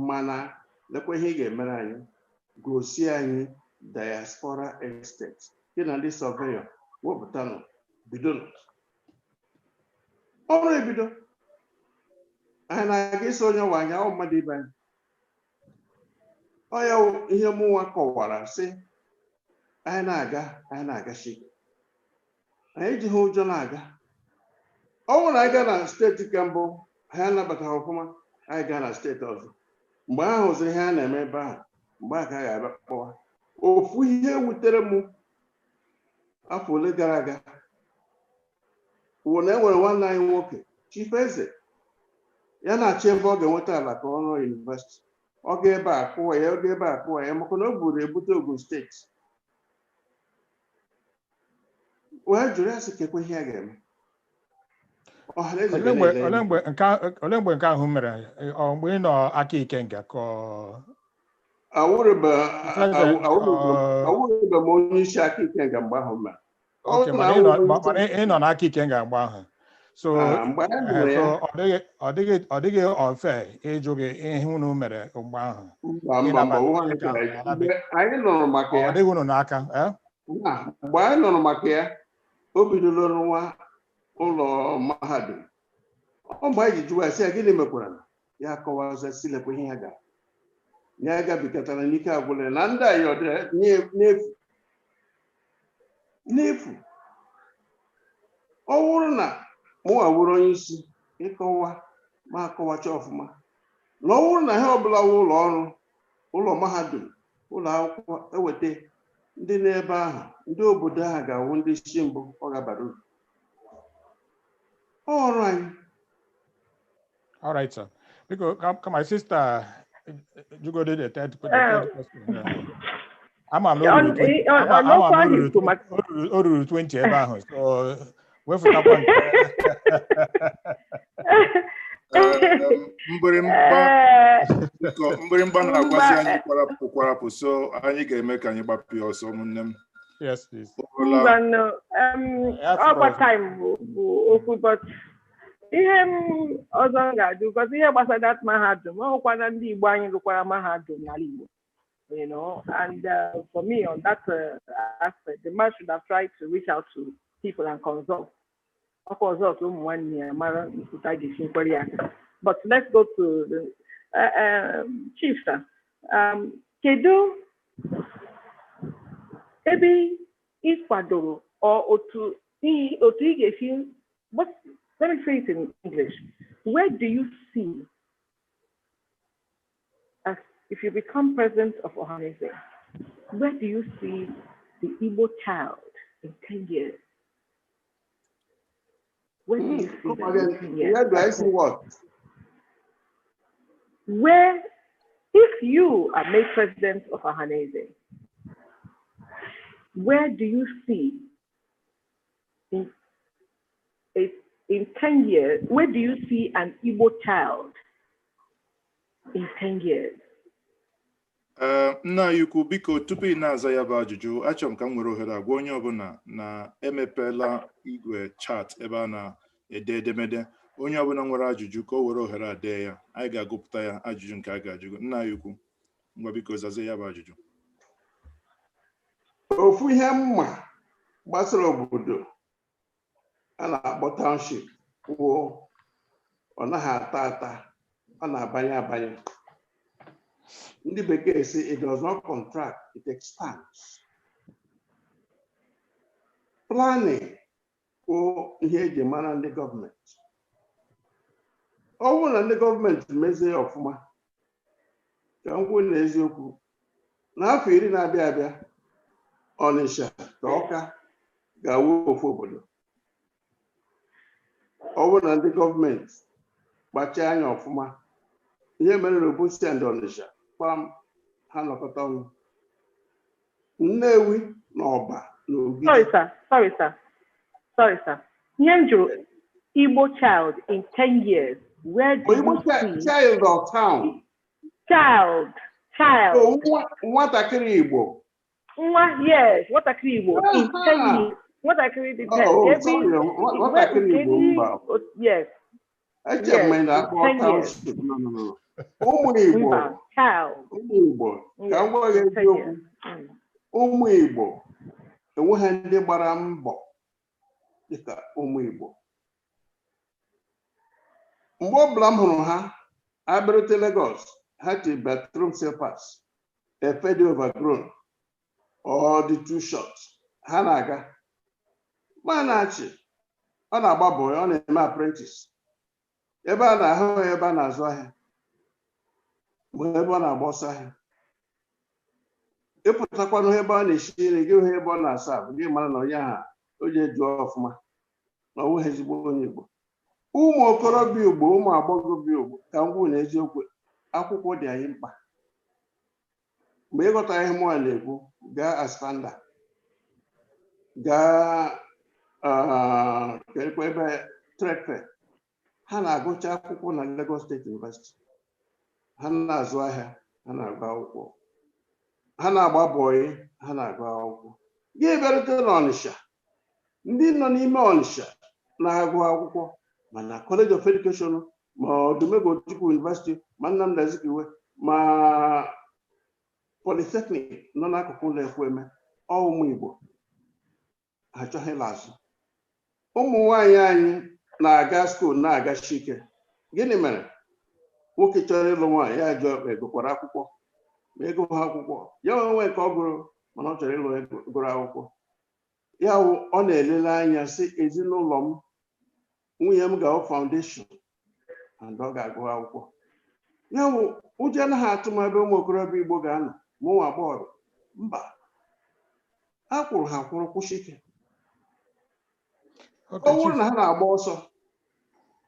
mana lekwa ihe ị ga-emere anyị gosi anyị diaspora estate gị na ndị sọveyọ wepụtanụ bido ọrụ ebido anyị na-aga isi onye nwe anya mmadụ ibe anyị. Ọ ya ihe mụnwa kọwara sị anyị na-agachi anyị ejighị ụjọ na-aga. Ọ bụrụ na anyị gaa na steeti ka mbụ ha anabataghị ọfụma anyị gaa na steeti ọzọ mgbe ahụ hụziri ihe a na-eme ebe ahụ mgbe a ka a ga-abịa kpọwa. Ofu ihe wutere m afọ ole gara aga wụ na enwere nwanne anyị nwoke Chief Eze ya na-achọ ebe ọ ga-enweta ala ka ọ nọ yunivesiti. Ọ ga ebe a kụwa ya oge ebe a kụwa ya maka na o buru ebute Ogun steeti. Wee jụrụ ya sị kekwe ihe a ga-eme. Ohaneze ole mgbe nke ahụ mere mgbe ị nọ aka Ikenga ka awụrụba m onye isi aka Ikenga mgbe ahụ mere. Ị nọ n'aka Ikenga mgbe ahụ so ọ dịghị unfair ịjụ gị ihe unu mere mgbe ahụ. Anyị nọrọ maka ya. Ọ dịghị unu n'aka mgbe anyị nọrọ maka ya o bidoro nwa ụlọ mahadum. Ọ mgbe anyị ji jụwa sị ya gịnị mekwara ya akọwaza silekwa ihe ya gara ya gabikọtara n'ike agwụla na ndị anyị ọ dị n'efu. Ọ wụrụ na mụnwa wụrụ onye isi ịkọwa ma akọwacha ọfụma na ọ wụrụ na ihe ọbụla wụ ụlọ ọrụ ụlọ mahadum ụlọ akwụkwọ eweta ndị n'ebe ahụ ndị obodo ahụ ga-awụ ndị isi mbụ ọ ga-abara uru. Ọrụ anyị. All right, sir. Because my sister, you go to the third question. I'm not 20 ever. So we for that one. Mgbirimgba na-agwazi anyị kwarapụ so anyị ga-eme ka anyị gbapụ ọsọ ụmụnne m. Yes, please. Over time, but ihe ọzọ m ga-ajụ because ihe gbasara that mahadum ọkwana ndị Igbo anyị rụkwara mahadum n'ala Igbo, you know, and for me on that aspect the man should have tried to reach out to people and consult ụmụ nwanne ya mara mpụta ga-esi nkwere ya. But let's go to the Chief sir. Kedu ebe ịkwadoro otu ị ga-esi, let me say it in English. Where do you see, as if you become president of Ohaneze, where do you see the Igbo child in 10 years? Where do you see that in 10 years? Where do I see what? Where, if you are made president of Ohaneze, where do you see in 10 years, where do you see an Igbo child in 10 years? Nna Yukwu, biko tupu ị na-aza ya bụ ajụjụ, achọrọ m ka m nwere ohere agwa onye ọbụla na emepela igwe chat ebe a na-ede edemede onye ọbụla nwere ajụjụ ka o were ohere a dee ya, anyị ga-agụpụta ya ajụjụ nke a ga-ajụ. Nna anyị ukwu, ngwa biko zazie ya bụ ajụjụ. Ofu ihe mma gbasara obodo a na-akpọ township wụ ọ naghị ata ata, ọ na-abanye abanye. Ndị bekee sị it does not contract, it expands. Planning wụ ihe eji mara ndị gọọmenti. Ọ bụrụ na ndị gọọmenti mezie ọfụma, ka m kwuo n'eziokwu, n'afọ 10 na-abịa abịa, Ọnịsha ka Ọka ga-awụ ofu obodo. Ọ bụrụ na ndị gọọmenti gbachaa anya ọfụma, ihe mere na Obosi and Ọnịsha kpam ha nọkọta ọnụ. Nnewi na Ọba na Ogidi. Sorry, sir. Ihe m jụrụ, Igbo child in 10 years, where do Igbo you see child of town? child? So, nwatakịrị Igbo. Yes, nwatakịrị Igbo in 10 years. Nwatakịrị dị 10. Oh, sorry, nwatakịrị Igbo mba. Yes. Eche m na akpọ township. No. Ụmụ Igbo. Child. Ụmụ Igbo. Ka m gwa gị eziokwu. Ụmụ Igbo enweghị ndị gbara mbọ dịka ụmụ Igbo. Mgbe ọbụla m hụrụ ha, abịarute Lagos, ha ji bathroom slippers, efe dị overgrown, or the too short. Ha na-aga. Ma na-achị, ọ na-agba bọị, ọ na-eme apprentice. Ebe a na-ahụ ya ebe a na-azụ ahịa, ma ebe ọ na-agba ọsọ ahịa. Ịpụtakwanụ ebe ọ na-eshi nri, gị hụ ebe ọ na-asa ahụ, gị mara na onye ahụ o ji eju ọfụma, na ọ nweghị ezigbo onye Igbo. Ụmụ okorobịa Igbo, ụmụ agbọghọbịa Igbo, ka m gwụ n'eziokwu, akwụkwọ dị anyị mkpa. Mgbe ịghọta ihe mụọ na-ekwu, gaa Asfanda, gaa ebe Trekfe, ha na-agụcha akwụkwọ na Lagos State University. Ha na-azụ ahịa, ha na-agụ akwụkwọ. Ha na-agba bọị, ha na-agụ akwụkwọ. Gị bịarute n'Ọnịsha, ndị nọ n'ime Ọnịsha na-agụ akwụkwọ, mana College of Education, ma Odumegwu Ojukwu University, ma Nnamdi Azikiwe, ma Polytechnic nọ n'akụkụ ụlọ Ekwueme, ọ ụmụ Igbo achọghị ịla azụ. Ụmụ nwaanyị anyị na-aga skuul na-aga shike. Gịnị mere? Nwoke chọrọ ịlụ nwaanyị, ya jụọ egokwara akwụkwọ. Ma ego ha akwụkwọ, ya onwe nke ọ gụrụ, mana ọ chọrọ ịlụ gụrụ akwụkwọ. Ya ọ na-elele anya sị ezinụlọ m, nwunye m ga-ahụ foundation, and ọ ga-agụ akwụkwọ. Ya ụjọ anaghị atụ m ebe ụmụ okorobịa Igbo ga-anọ, ma ụmụ agbọghọ. Mba, a kwụrụ ha kwụrụ kwụsị ike. Ọ bụrụ na ha na-agba ọsọ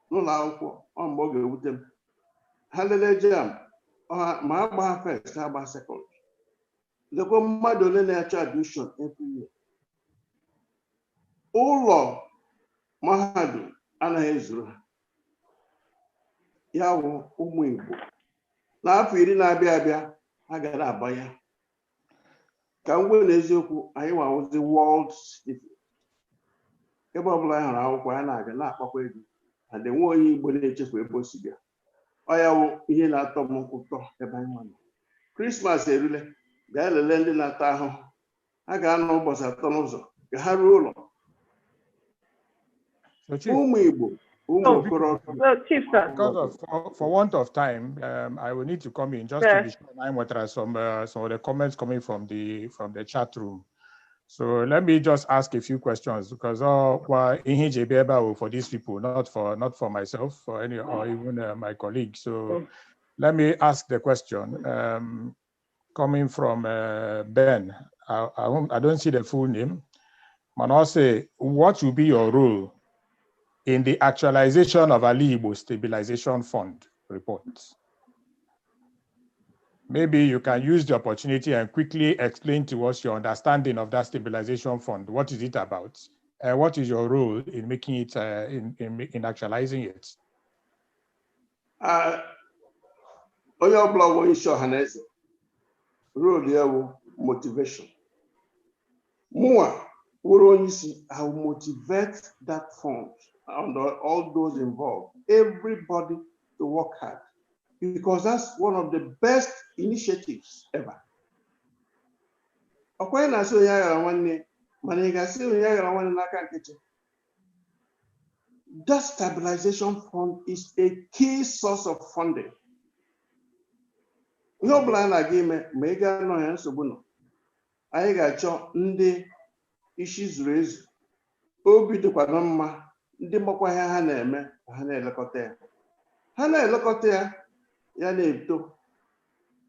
n'ụlọ akwụkwọ, ọ mgbe ọ ga-ewute m. Ha lelee jam, ma agba ha first, ha agba second. Lekwa mmadụ ole na-achọ admission every year. Ụlọ mahadum anaghị ezuru ha. Ya wụ ụmụ Igbo. N'afọ 10 na-abịa abịa, ha gara abanye. Ka m gwe n'eziokwu, anyị nwawụzi world citizen. Ebe ọbụla anyị hụrụ akwụkwọ, ya na-aga na-akpakwa ego. Na dị nwa onye Igbo na-echefu ebe o si bịa. Ọ ya wụ ihe na-atọ m ụtọ ebe anyị nọ. Krismas erule, gaa lelee ndị na-ata ahụhụ. Ha ga-anọ ụbọchị 3 n'ụzọ ka ha ruo ụlọ. Ụmụ Igbo, ụmụ okorobịa. Because for want of time, I will need to come in just to be sure I'm what are some of the comments coming from the chat room. So let me just ask a few questions because for these people, not for myself, for any or even my colleagues. So let me ask the question coming from Ben. I don't see the full name. Manose, what will be your role in the actualization of Ali Igbo Stabilization Fund report? Maybe you can use the opportunity and quickly explain to us your understanding of that stabilization fund. What is it about? What is your role in making it, in actualizing it? Onye ọbụla bụ isi Ohaneze, role ya bụ motivation. Mụnwa wụrụ onye isi, I will motivate that fund and all those involved, everybody to work hard, because that's one of the best initiatives ever. That stabilization fund is a key source of funding. No plan again, mega no answer. I got your issues raised. Obi to Quadama, the Mokwa Hana, Hana Locotea. Hana Locotea, Yanito.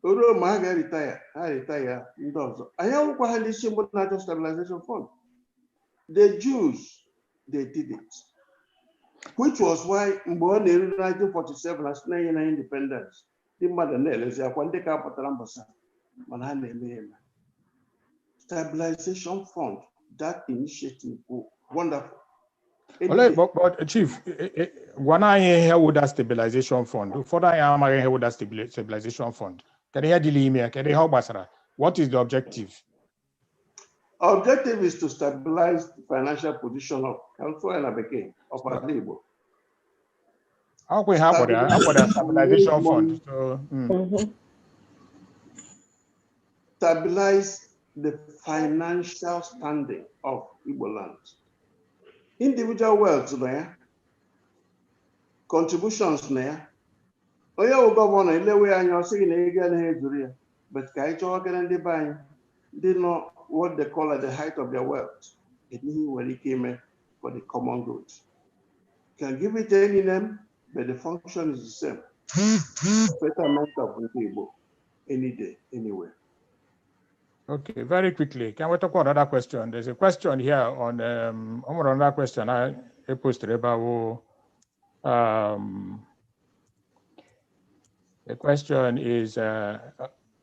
Oro Maga retire, I retire. I have quite a simple natural stabilization fund. The Jews, they did it. Which was why in 1947, as Nigerian independence, the mother Nellis, Aquante Capatalambasa, Manhane, Stabilization Fund, that initiative, wonderful. But Chief, when I hear with that stabilization fund, for that I am here with that stabilization fund. Can you hear the email? Can you help us? What is the objective? Objective is to stabilize the financial position of Council and Abeke of Igbo. How can we help with that stabilization fund? So, stabilize the financial standing of Igbo land. Individual wealth there, contributions there. Oya will governor elewe anyo say na ega na heduri, but kai chowa kene ndi bany, they know what they call at the height of their wealth. It means when it came for the common good. Can give it any name, but the function is the same. Betterment of people any day, anywhere. Okay, very quickly. Can we talk about another question? There's a question here on another question I posted about. The question is,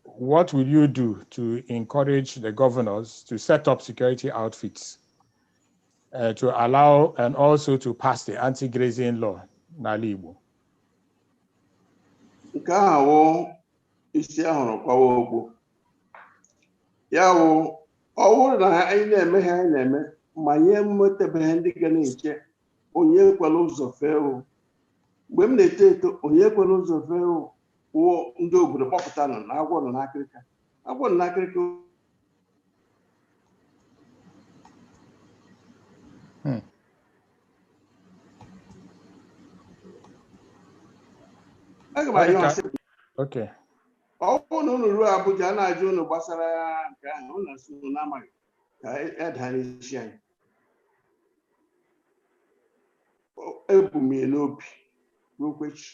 what will you do to encourage the governors to set up security outfits to allow and also to pass the anti-grazing law n'ala Igbo? Nke ahụ isi ahụrụ kwawa okwu. Ya wụ ọ bụrụ na anyị na-eme ha anyị na-eme ma nye mmetabeghị ndị ga na-eche onye kwere ụzọ fee o. Mgbe m na-eto eto onye kwere ụzọ fee o wụ ndị obodo kpọpụta nọ na agwọ nọ n'akịrịka. Agwọ nọ n'akịrịka. Aga m ayọ asị. Okay. Ọ bụrụ na unu ruo Abuja na-ajụ unu gbasara nke ahụ unu asị unu na-amaghị ka edara isi anyị. Ebu m ya n'obi n'okwechi.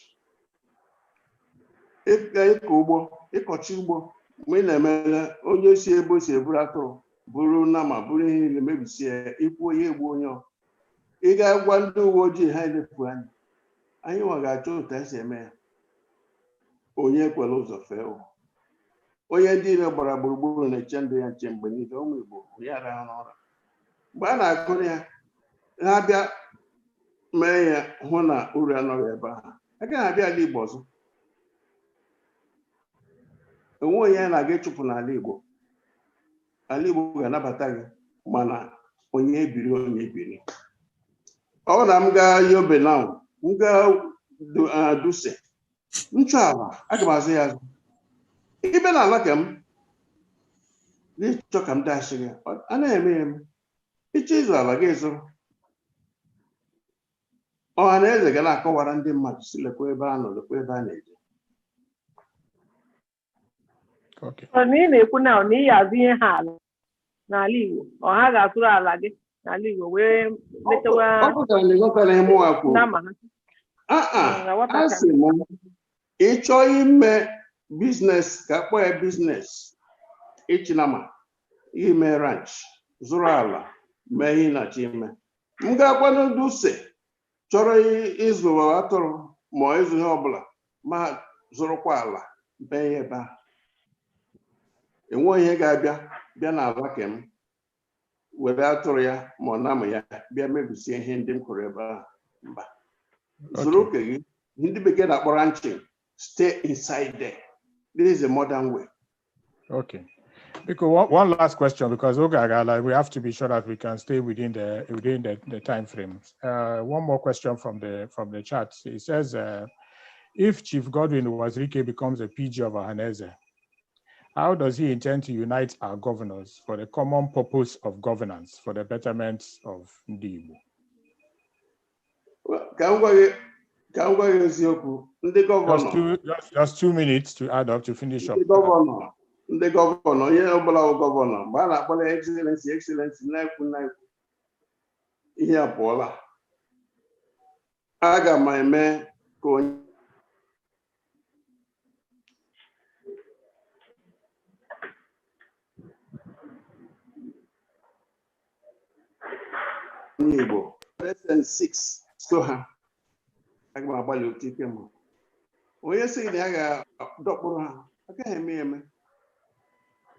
Ịkọ ugbo, ịkọchi ugbo, mgbe ị na-emele onye si ebe o si eburu atụrụ, buru nama, buru ihe niile mebisie, ikwu onye egbu onye ọ. Ị ga-agwa ndị uwe ojii ha elepụ anya. Anyị nwa ga-achọ otu esi eme ya. Onye kwere ụzọ fee o. Onye ndị ire gbara gburugburu na-eche ndụ ya nche mgbe niile ụmụ Igbo ya rahụ n'ụra. Mgbe a na-agụrụ ya, ha bịa mee ya hụ na uru anọghị ebe ahụ. Agaghị abịa ala Igbo ọzọ. Enwe onye na-aga ịchụpụ n'ala Igbo. Ala Igbo ga-anabata gị mana onye ebiri onye ebiri. Ọ na m gaa Yobe now, m gaa Duse. Nchọala, aga m azụ ya azụ. Ibe na ala ka m n'ịchọ ka m dashi gị, a na-eme eme. Ịchọ ịzụ ala gị zụrụ. Ohaneze ga na-akọwara ndị mmadụ si lekwa ebe a nọ, lekwa ebe a na-eje. Okay. Ọ na ị na-ekwu na ọ na ị azụ ihe ha ala n'ala Igbo, ọ ha ga-atụrụ ala gị n'ala Igbo wee metewa Ọ pụtara na ịghọtara ihe mụnwa kwuru. nama ha. Asị m ịchọ ime biznes ka akpọ ya biznes ịchinama ime ranch zụrụ ala mee ihe na-achọ ime. M ga-akwanụ ndị use chọrọ ịzụ atụrụ ma ịzụ ihe ọbụla ma zụrụkwa ala bee ya ebe ahụ. Enweghị ihe ga-abịa bịa n'ala kem were atụrụ ya ma ọ na-amụ ya bịa mebisie ihe ndị m kụrụ ebe ahụ. Mba. Zụrụ oke gị, ndị bekee na-akpọ ranching, stay inside there. This is a modern way. Okay. Because one last question, because Ogagala, we have to be sure that we can stay within the time frames. One more question from the chat. It says, if Chief Goddy Uwazurike becomes a PG of Ohaneze, how does he intend to unite our governors for the common purpose of governance for the betterment of Ndi Igbo? Just 2 minutes to add up to finish up. The governor, yeah, governor, but excellency, here, Paula. I got my man going. Igbo, less than 6. So, I got my body to keep him. When you say I got Doctor, I can't hear me.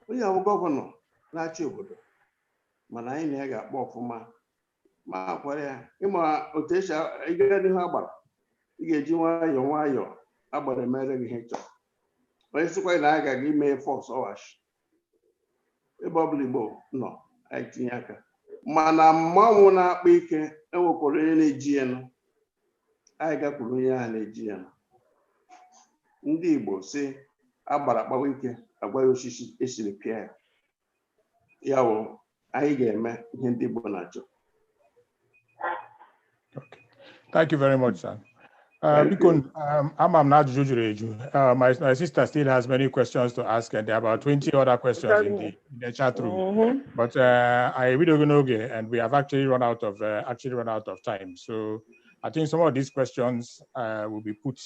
We have a governor, not you. Mana anyị na ya ga-akpọ ọfụma ma akwara ya ịma otu esi ịga n'ihu agbara ị ga-eji nwayọọ agbara mere gị ihe chọrọ onye sịkwa na a gaghị ime fọs ọwashi ebe ọbụla Igbo nọ anyị tinye aka mana mmanwụ na-akpa ike enwekwara onye na-eji ya nụ anyị gakwuru onye ahụ na-eji ya nụ ndị Igbo si agbara kpawa ike agwa ya osisi esiri pịa ya ya wụ Okay. Thank you very much, sir. My sister still has many questions to ask, and there are about 20 other questions in the chat room. But I really don't know, and we have actually run out of time. So I think some of these questions will be put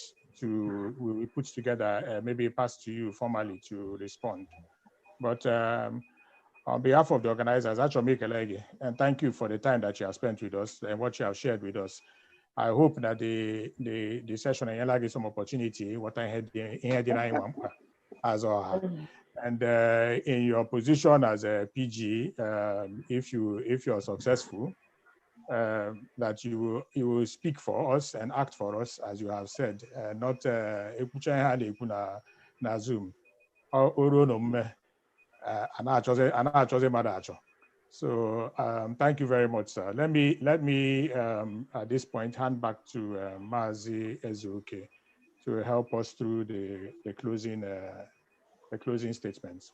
together, maybe passed to you formally to respond. But on behalf of the organizers, and thank you for the time that you have spent with us and what you have shared with us. I hope that the session and give some opportunity what I had in as well. And in your position as a PG, if you're successful, that you will speak for us and act for us, as you have said, not na Zoom. So thank you very much, sir. Let me at this point hand back to Mazi Uwazurike to help us through the closing statements.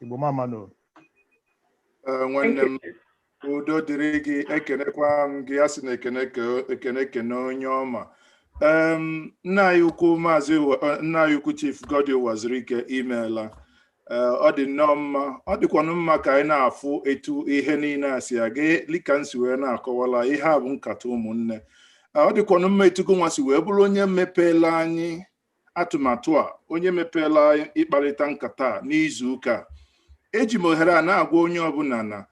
Udo dịrị gị ekenekwa m gị asị na ekene onye ọma. Nna anyị ukwu Chief Goddy Uwazurike imeela. Ọ dị nnọọ mma, ọ dịkwanụ mma ka anyị na-afụ etu ihe niile a si aga lika nsi wee na-akọwala ihe a bụ nkata ụmụnne. Ọ dịkwanụ mma etugo nwa si wee bụrụ onye mepeela anyị atụmatụ a, onye mepeela ịkparịta nkata n'izu ụka. Eji m ohere a na-agwa onye ọbụla na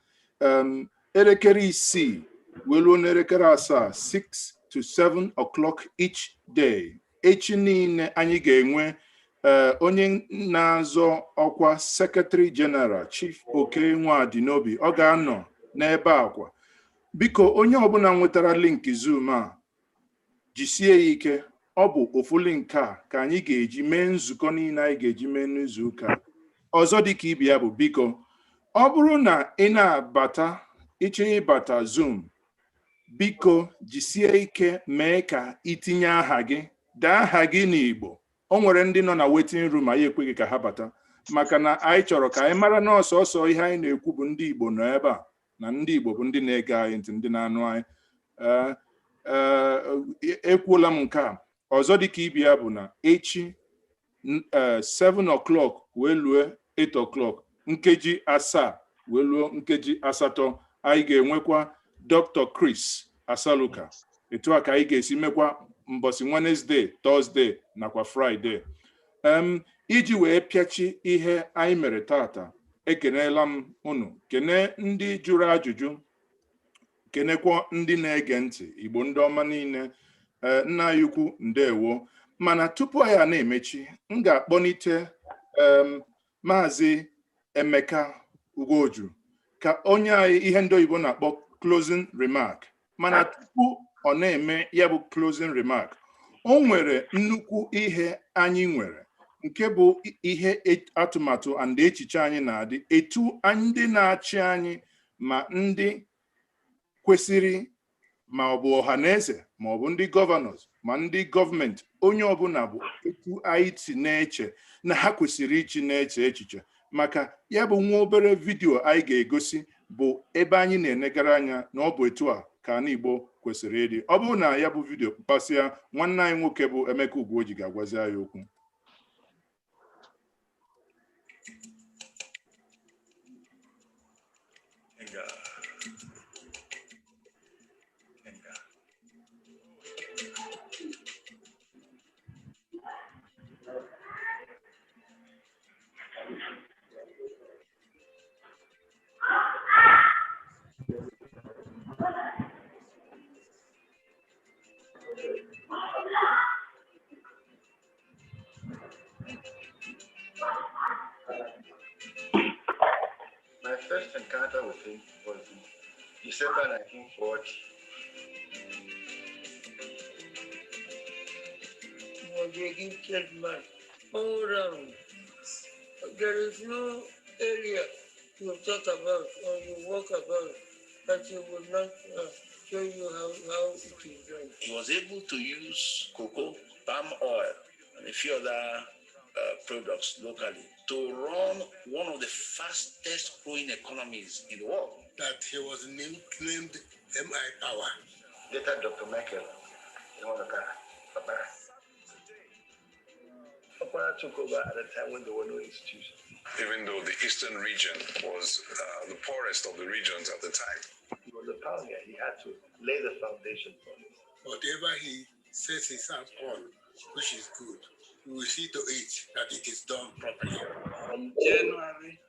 elekere 6 wee ruo n'elekere 7, 6 to 7 o'clock each day. Echi niile anyị ga-enwe onye na-azọ ọkwa Secretary General Chief Oke Nwadinobi. Ọ ga-anọ n'ebe akwa. Biko onye ọbụla nwetara link Zoom a jisie ya ike. Ọ bụ ofu link a ka anyị ga-eji mee nzukọ niile anyị ga-eji mee n'izu ụka. Ọzọ dịka ibe ya bụ biko ọ bụrụ na ị na-abata iche ịbata Zoom, biko jisie ike mee ka itinye aha gị, dee aha gị n'Igbo. O nwere ndị nọ na waiting room anyị ekweghị ka ha bata maka na anyị chọrọ ka anyị mara na ọsọsọ ihe anyị na-ekwu bụ ndị Igbo nọ ebe a na ndị Igbo bụ ndị na-ege anyị ntị, ndị na-anụ anyị. Ekwuola m nke a. Ọzọ dịka ibe ya bụ na echi 7 o'clock wee lue 8 o'clock, nkeji 7 wee luo nkeji 8, anyị ga-enwekwa Dr. Chris Asaluka. Etu a ka anyị ga-esi mekwa mbọsị Wednesday, Thursday nakwa Friday. Iji wee pịachi ihe anyị mere tata, ekeneela m unu, kene ndị jụrụ ajụjụ, kenekwa ndị na-ege ntị, Igbo ndị ọma niile. Nna anyị ukwu ndewo. Mana tupu anyị na-emechi, m ga-akpọnite Maazị Emeka Ugoju ka onye anyị ihe ndị oyibo na-akpọ closing remark. Mana tupu ọ na-eme ya bụ closing remark, o nwere nnukwu ihe anyị nwere nke bụ ihe atụmatụ and echiche anyị na-adị etu ndị na-achị anyị ma ndị kwesịrị ma ọ bụ ọhaneze ma ọ bụ ndị gọvanọs ma ndị gọọmenti onye ọbụla bụ etu anyị si na-eche na ha kwesịrị ichi na-eche echiche maka ya bụ nwa obere vidiyo anyị ga-egosi bụ ebe anyị na-enegara anya na ọ bụ etu a ka ana Igbo kwesịrị ịdị. Ọ bụrụ na ya bụ vidiyo kpasịa, nwanne anyị nwoke bụ Emeka Ugwuoji ga-agwazi anyị okwu. My first encounter with him was in December 1940. He was a gifted man all around. There is no area you talk about or you walk about that he would not show you how it is done. He was able to use cocoa, palm oil, and a few other products locally to run one of the fastest growing economies in the world. That he was named MI Power. Later, Dr. Michael, Papa took over at a time when there were no institutions. Even though the eastern region was the poorest of the regions at the time. He was a pioneer. He had to lay the foundation for it. Whatever he sets his hands on, which is good, we will see to it that it is done properly. From January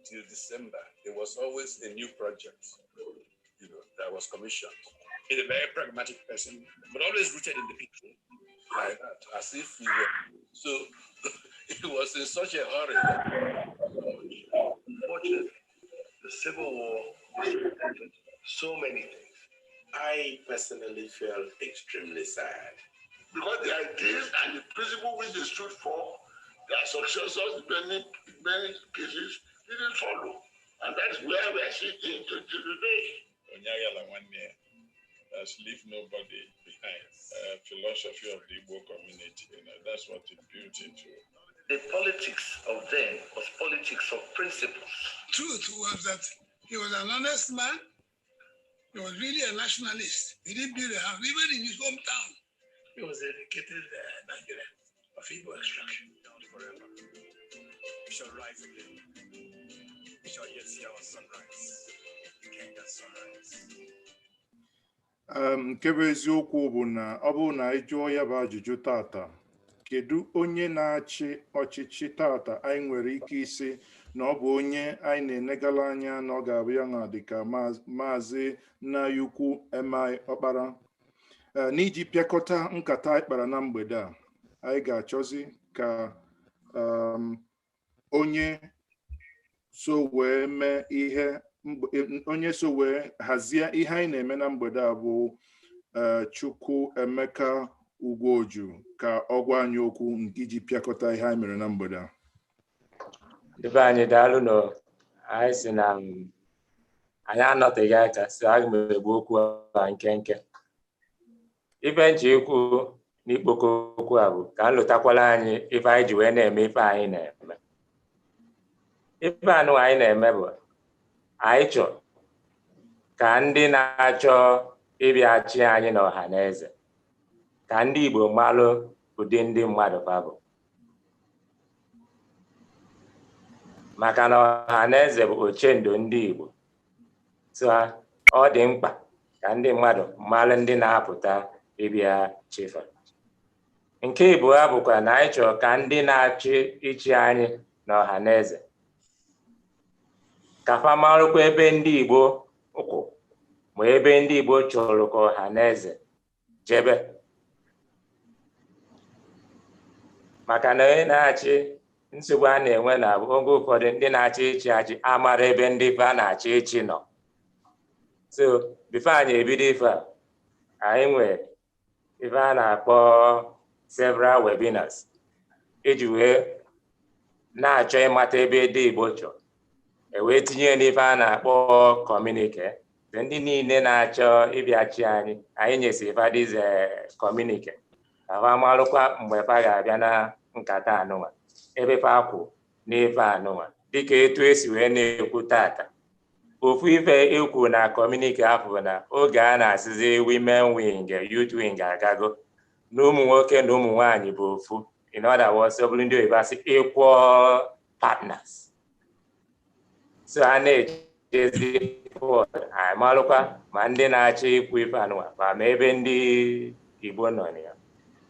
till December, there was always a new project, that was commissioned. He's a very pragmatic person, but always rooted in the people, like that, as if we were. So he was in such a hurry. Unfortunately, the Civil War disrupted so many things. I personally felt extremely sad. Because the ideas and the principle which they stood for, their successors in many cases didn't follow. And that's where we are sitting today. Onyagala 1 year, that's leave nobody behind. Philosophy of the Igbo community, that's what it built into. The politics of them was politics of principles. Truth was that he was an honest man. He was really a nationalist. He didn't build a house, even in his hometown. He was a dedicated Nigerian of Igbo extraction. Forever. We shall rise again. We shall yet see our sunrise. Kenya's sunrise. Nke bụ eziokwu bụ na ọ bụrụ na anyị jụọ ya bụ ajụjụ tata, kedu onye na-achị ọchịchị tata anyị nwere ike isi na ọ bụ onye anyị na-enegala anya na ọ ga-abụ ya nwa dịka Maazị Nnayukwu MI Ọkpara. N'iji pịakọta nkata anyị kpara na mgbede a, anyị ga-achọzi ka onye so wee mee ihe onye so wee hazie ihe anyị na-eme na mgbede a bụ Chukwu Emeka Ugwuoju ka ọ gwa anyị okwu nke iji pịakọta ihe anyị mere na mgbede a. Debe anyị daalụ nọ, anyị si na anyị anọteghị aka, so aga m egbu okwu a nkenke. Ife nche ikwu n'ikpoko okwu a bụ ka nlụtakwala anyị ife anyị ji wee na-eme ife anyị na-eme. Ife anụ anyị na-eme bụ anyị chọrọ ka ndị na-achọ ịbịa chi anyị na ọhaneze, ka ndị Igbo malụ ụdị ndị mmadụ fa bụ. Maka na ọhaneze bụ ochendo ndị Igbo. So ọ dị mkpa ka ndị mmadụ malụ ndị na-apụta ịbịa chifa. Nke Igbo bụkwa na anyị chọrọ ka ndị na-achị ichi anyị na ọhaneze ka fa marụkwa ebe ndị Igbo ụkwụ ma ebe ndị Igbo chọrọ ka ọhaneze jebe. Maka na onye na-achị nsogbu a na-enwe na oge ụfọdụ ndị na-achị ichi achị amara ebe ndị fa na-achị ichi nọ. So bifo anyị ebido ife a, anyị nwere ife a na-akpọ several webinars iji wee na-achọ ịmata ebe ndị Igbo chọ wee tinye n'ife a na-akpọ kọmunike. Ndị niile na-achọ ịbịachi anyị nyesi fa dize kọmunike ka fa marụkwa mgbe fa ga-abịa na nkata anụnwa ebe fa kwụ n'ife anụnwa dịka etu esi wee na-ekwu tata. Ofu ife ekwu na kọmunike afọ na oge a na-asịzi women wing, youth wing agago na ụmụ nwoke na ụmụ nwaanyị bụ ofu. In other words, ọ bụrụ ndị oyibo asị equal partners. So a na-ejezi anyị marụkwa ma ndị na-achọ ikwu ife anụnwa ma ebe ndị Igbo nọ na ya.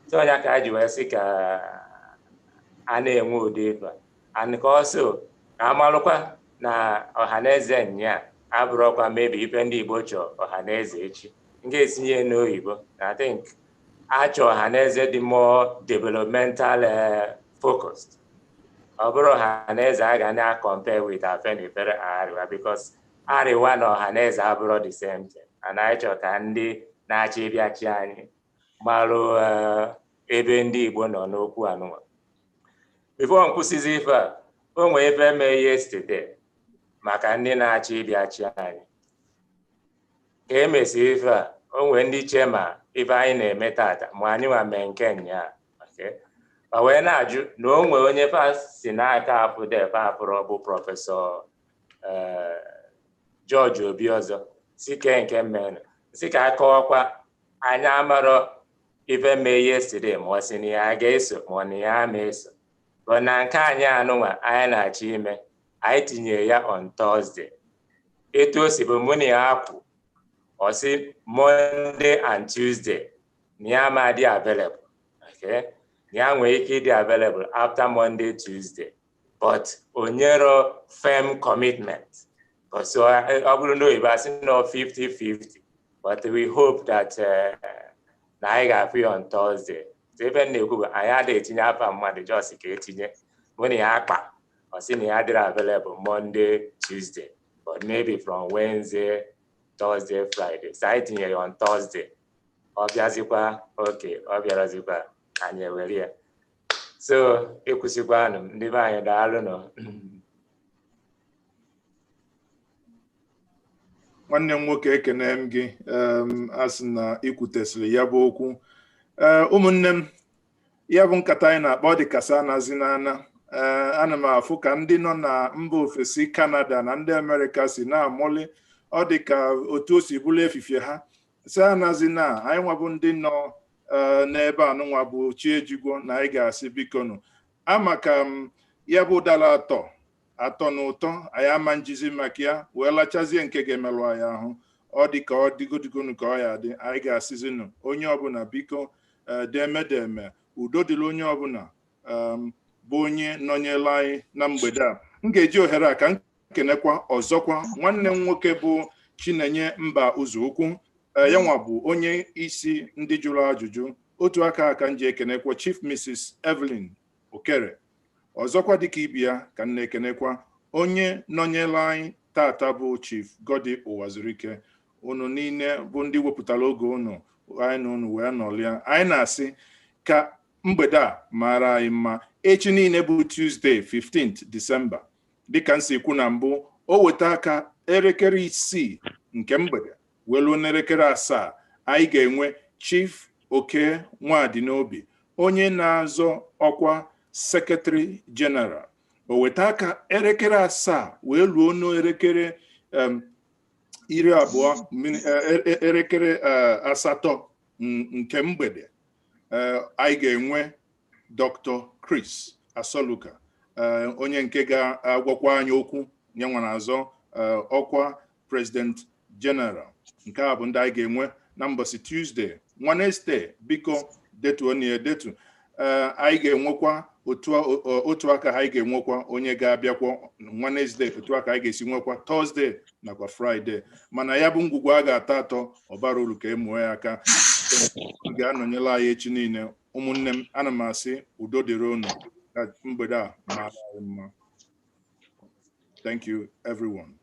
So onye ka a ji wee sị ka a na-enwe ụdị ife and ka ọsọ ka amarụkwa na Ohaneze nya abụrụkwa mebi ife ndị Igbo chọọ Ohaneze echi. M ga-etinye n'oyibo. I think achọ Ohaneze dị more developmental focused. Ọ bụrụ Ohaneze a ga na-compare with Afenifere Ariwa because Ariwa na Ohaneze abụrụ the same thing. And anyị chọọ ka ndị na-achọ ịbịachi anyị marụ ebe ndị Igbo nọ n'okwu anụnwa. Before m kwụsịzi ife a, o nwee ife mee yesterday maka ndị na-achọ ịbịachi anyị. Ka emesi ife a, o nwee ndị chema ife anyị na-eme tata ma anyị nwa mee nke nnyaa. Ma wee na-ajụ na o nwee onye fa si n'aka afụde fa afụrụ bụ prọfesọ George Obi ọzọ si ke nke mmenụ si ka akọwakwa anyị amarọ ife mee yesterday ma ọ sị na ya ga-eso ma ọ na ya ama eso. But na nke anyị anụnwa anyị na-achọ ime anyị tinye ya on Thursday. Etu o si bụ mụ na ya akwụ ọ sị Monday and Tuesday na ya ma dị available. Ya nwee ike ịdị available after Monday, Tuesday, but onyero firm commitment. So ọ bụrụ na oyibo asị na 50-50, but we hope that na anyị ga-afụ ya on Thursday. So ebe m na-ekwu bụ anyị adịghị etinye afa mmadụ just ka etinye mụ na ya akpa ọ sị na ya dịrị available Monday, Tuesday, but maybe from Wednesday, Thursday, Friday. So anyị tinye ya on Thursday. Ọ bịazikwa oke, ọ bịarazikwa anyị ewere ya. So ekwusịkwanụ m ndị be anyị daalụ nọ. Nwanne m nwoke ekene m gị asị na ikwutesịrị ya bụ okwu. Ụmụnne m, ya bụ nkata anyị na-akpọ dị kasa na-azị n'ana. Ana m afụ ka ndị nọ na mba ofesi Canada na ndị Amerịka si na-amụli ọ dị ka otu o si bụrụ efifie ha si anazi na anyị nwabụ ndị nọ n'ebe anụnwa bụ chi ejigwo na anyị ga-asị biko nụ ama ka ya bụ ụdara atọ na ụtọ anyị ama njizi maka ya wee lachazie nke ga-emelụ anyị ahụ. Ọ dị ka ọ dịgodigonu ka ọ ya dị anyị ga-asịzinụ onye ọbụla biko deme udo dịrị onye ọbụla bụ onye nọnyela anyị na mgbede a. M ga-eji ohere a ka m kenekwa ọzọkwa nwanne m nwoke bụ Chinenye Mba Ụzọukwu. Ya nwa bụ onye isi ndị jụrụ ajụjụ. Otu aka nji ekenekwa Chief Mrs. Evelyn Okere. Ọzọkwa dịka ibi ya ka m na-ekenekwa onye nọnyela anyị tata bụ Chief Goddy Uwazurike. Unu niile bụ ndị wepụtara oge unu anyị na unu wee nọlịa. Anyị na-asị ka mgbede a mara anyị mma. Echi niile bụ Tuesday 15th December. Dịka m si kwu na mbụ, o weta aka elekere 6 nke mgbede welu n'elekere 7 anyị ga-enwe Chief Oke Nwadinobi onye na-azọ ọkwa Secretary General. O weta aka elekere 7 wee luo n'elekere 20 elekere 8 nke mgbede anyị ga-enwe Dr. Chris Asoluka onye nke ga-agwakwa anyị okwu nye nwa na-azọ ọkwa President General. Nke a bụ ndị anyị ga-enwe na mbọsị Tuesday. Wednesday biko detuo na edetu. Anyị ga-enwekwa otu aka anyị ga-enwekwa onye ga-abịakwa Wednesday, otu aka anyị ga-esi nwekwa Thursday nakwa Friday. Mana ya bụ ngwugwu a ga-atọ atọ ọbara uru ka emuo ya aka. Ga-anọnyela anyị echi niile. Ụmụnne m, ana m asị udo dịrị unu ka mgbede a mara anyị mma. Thank you everyone.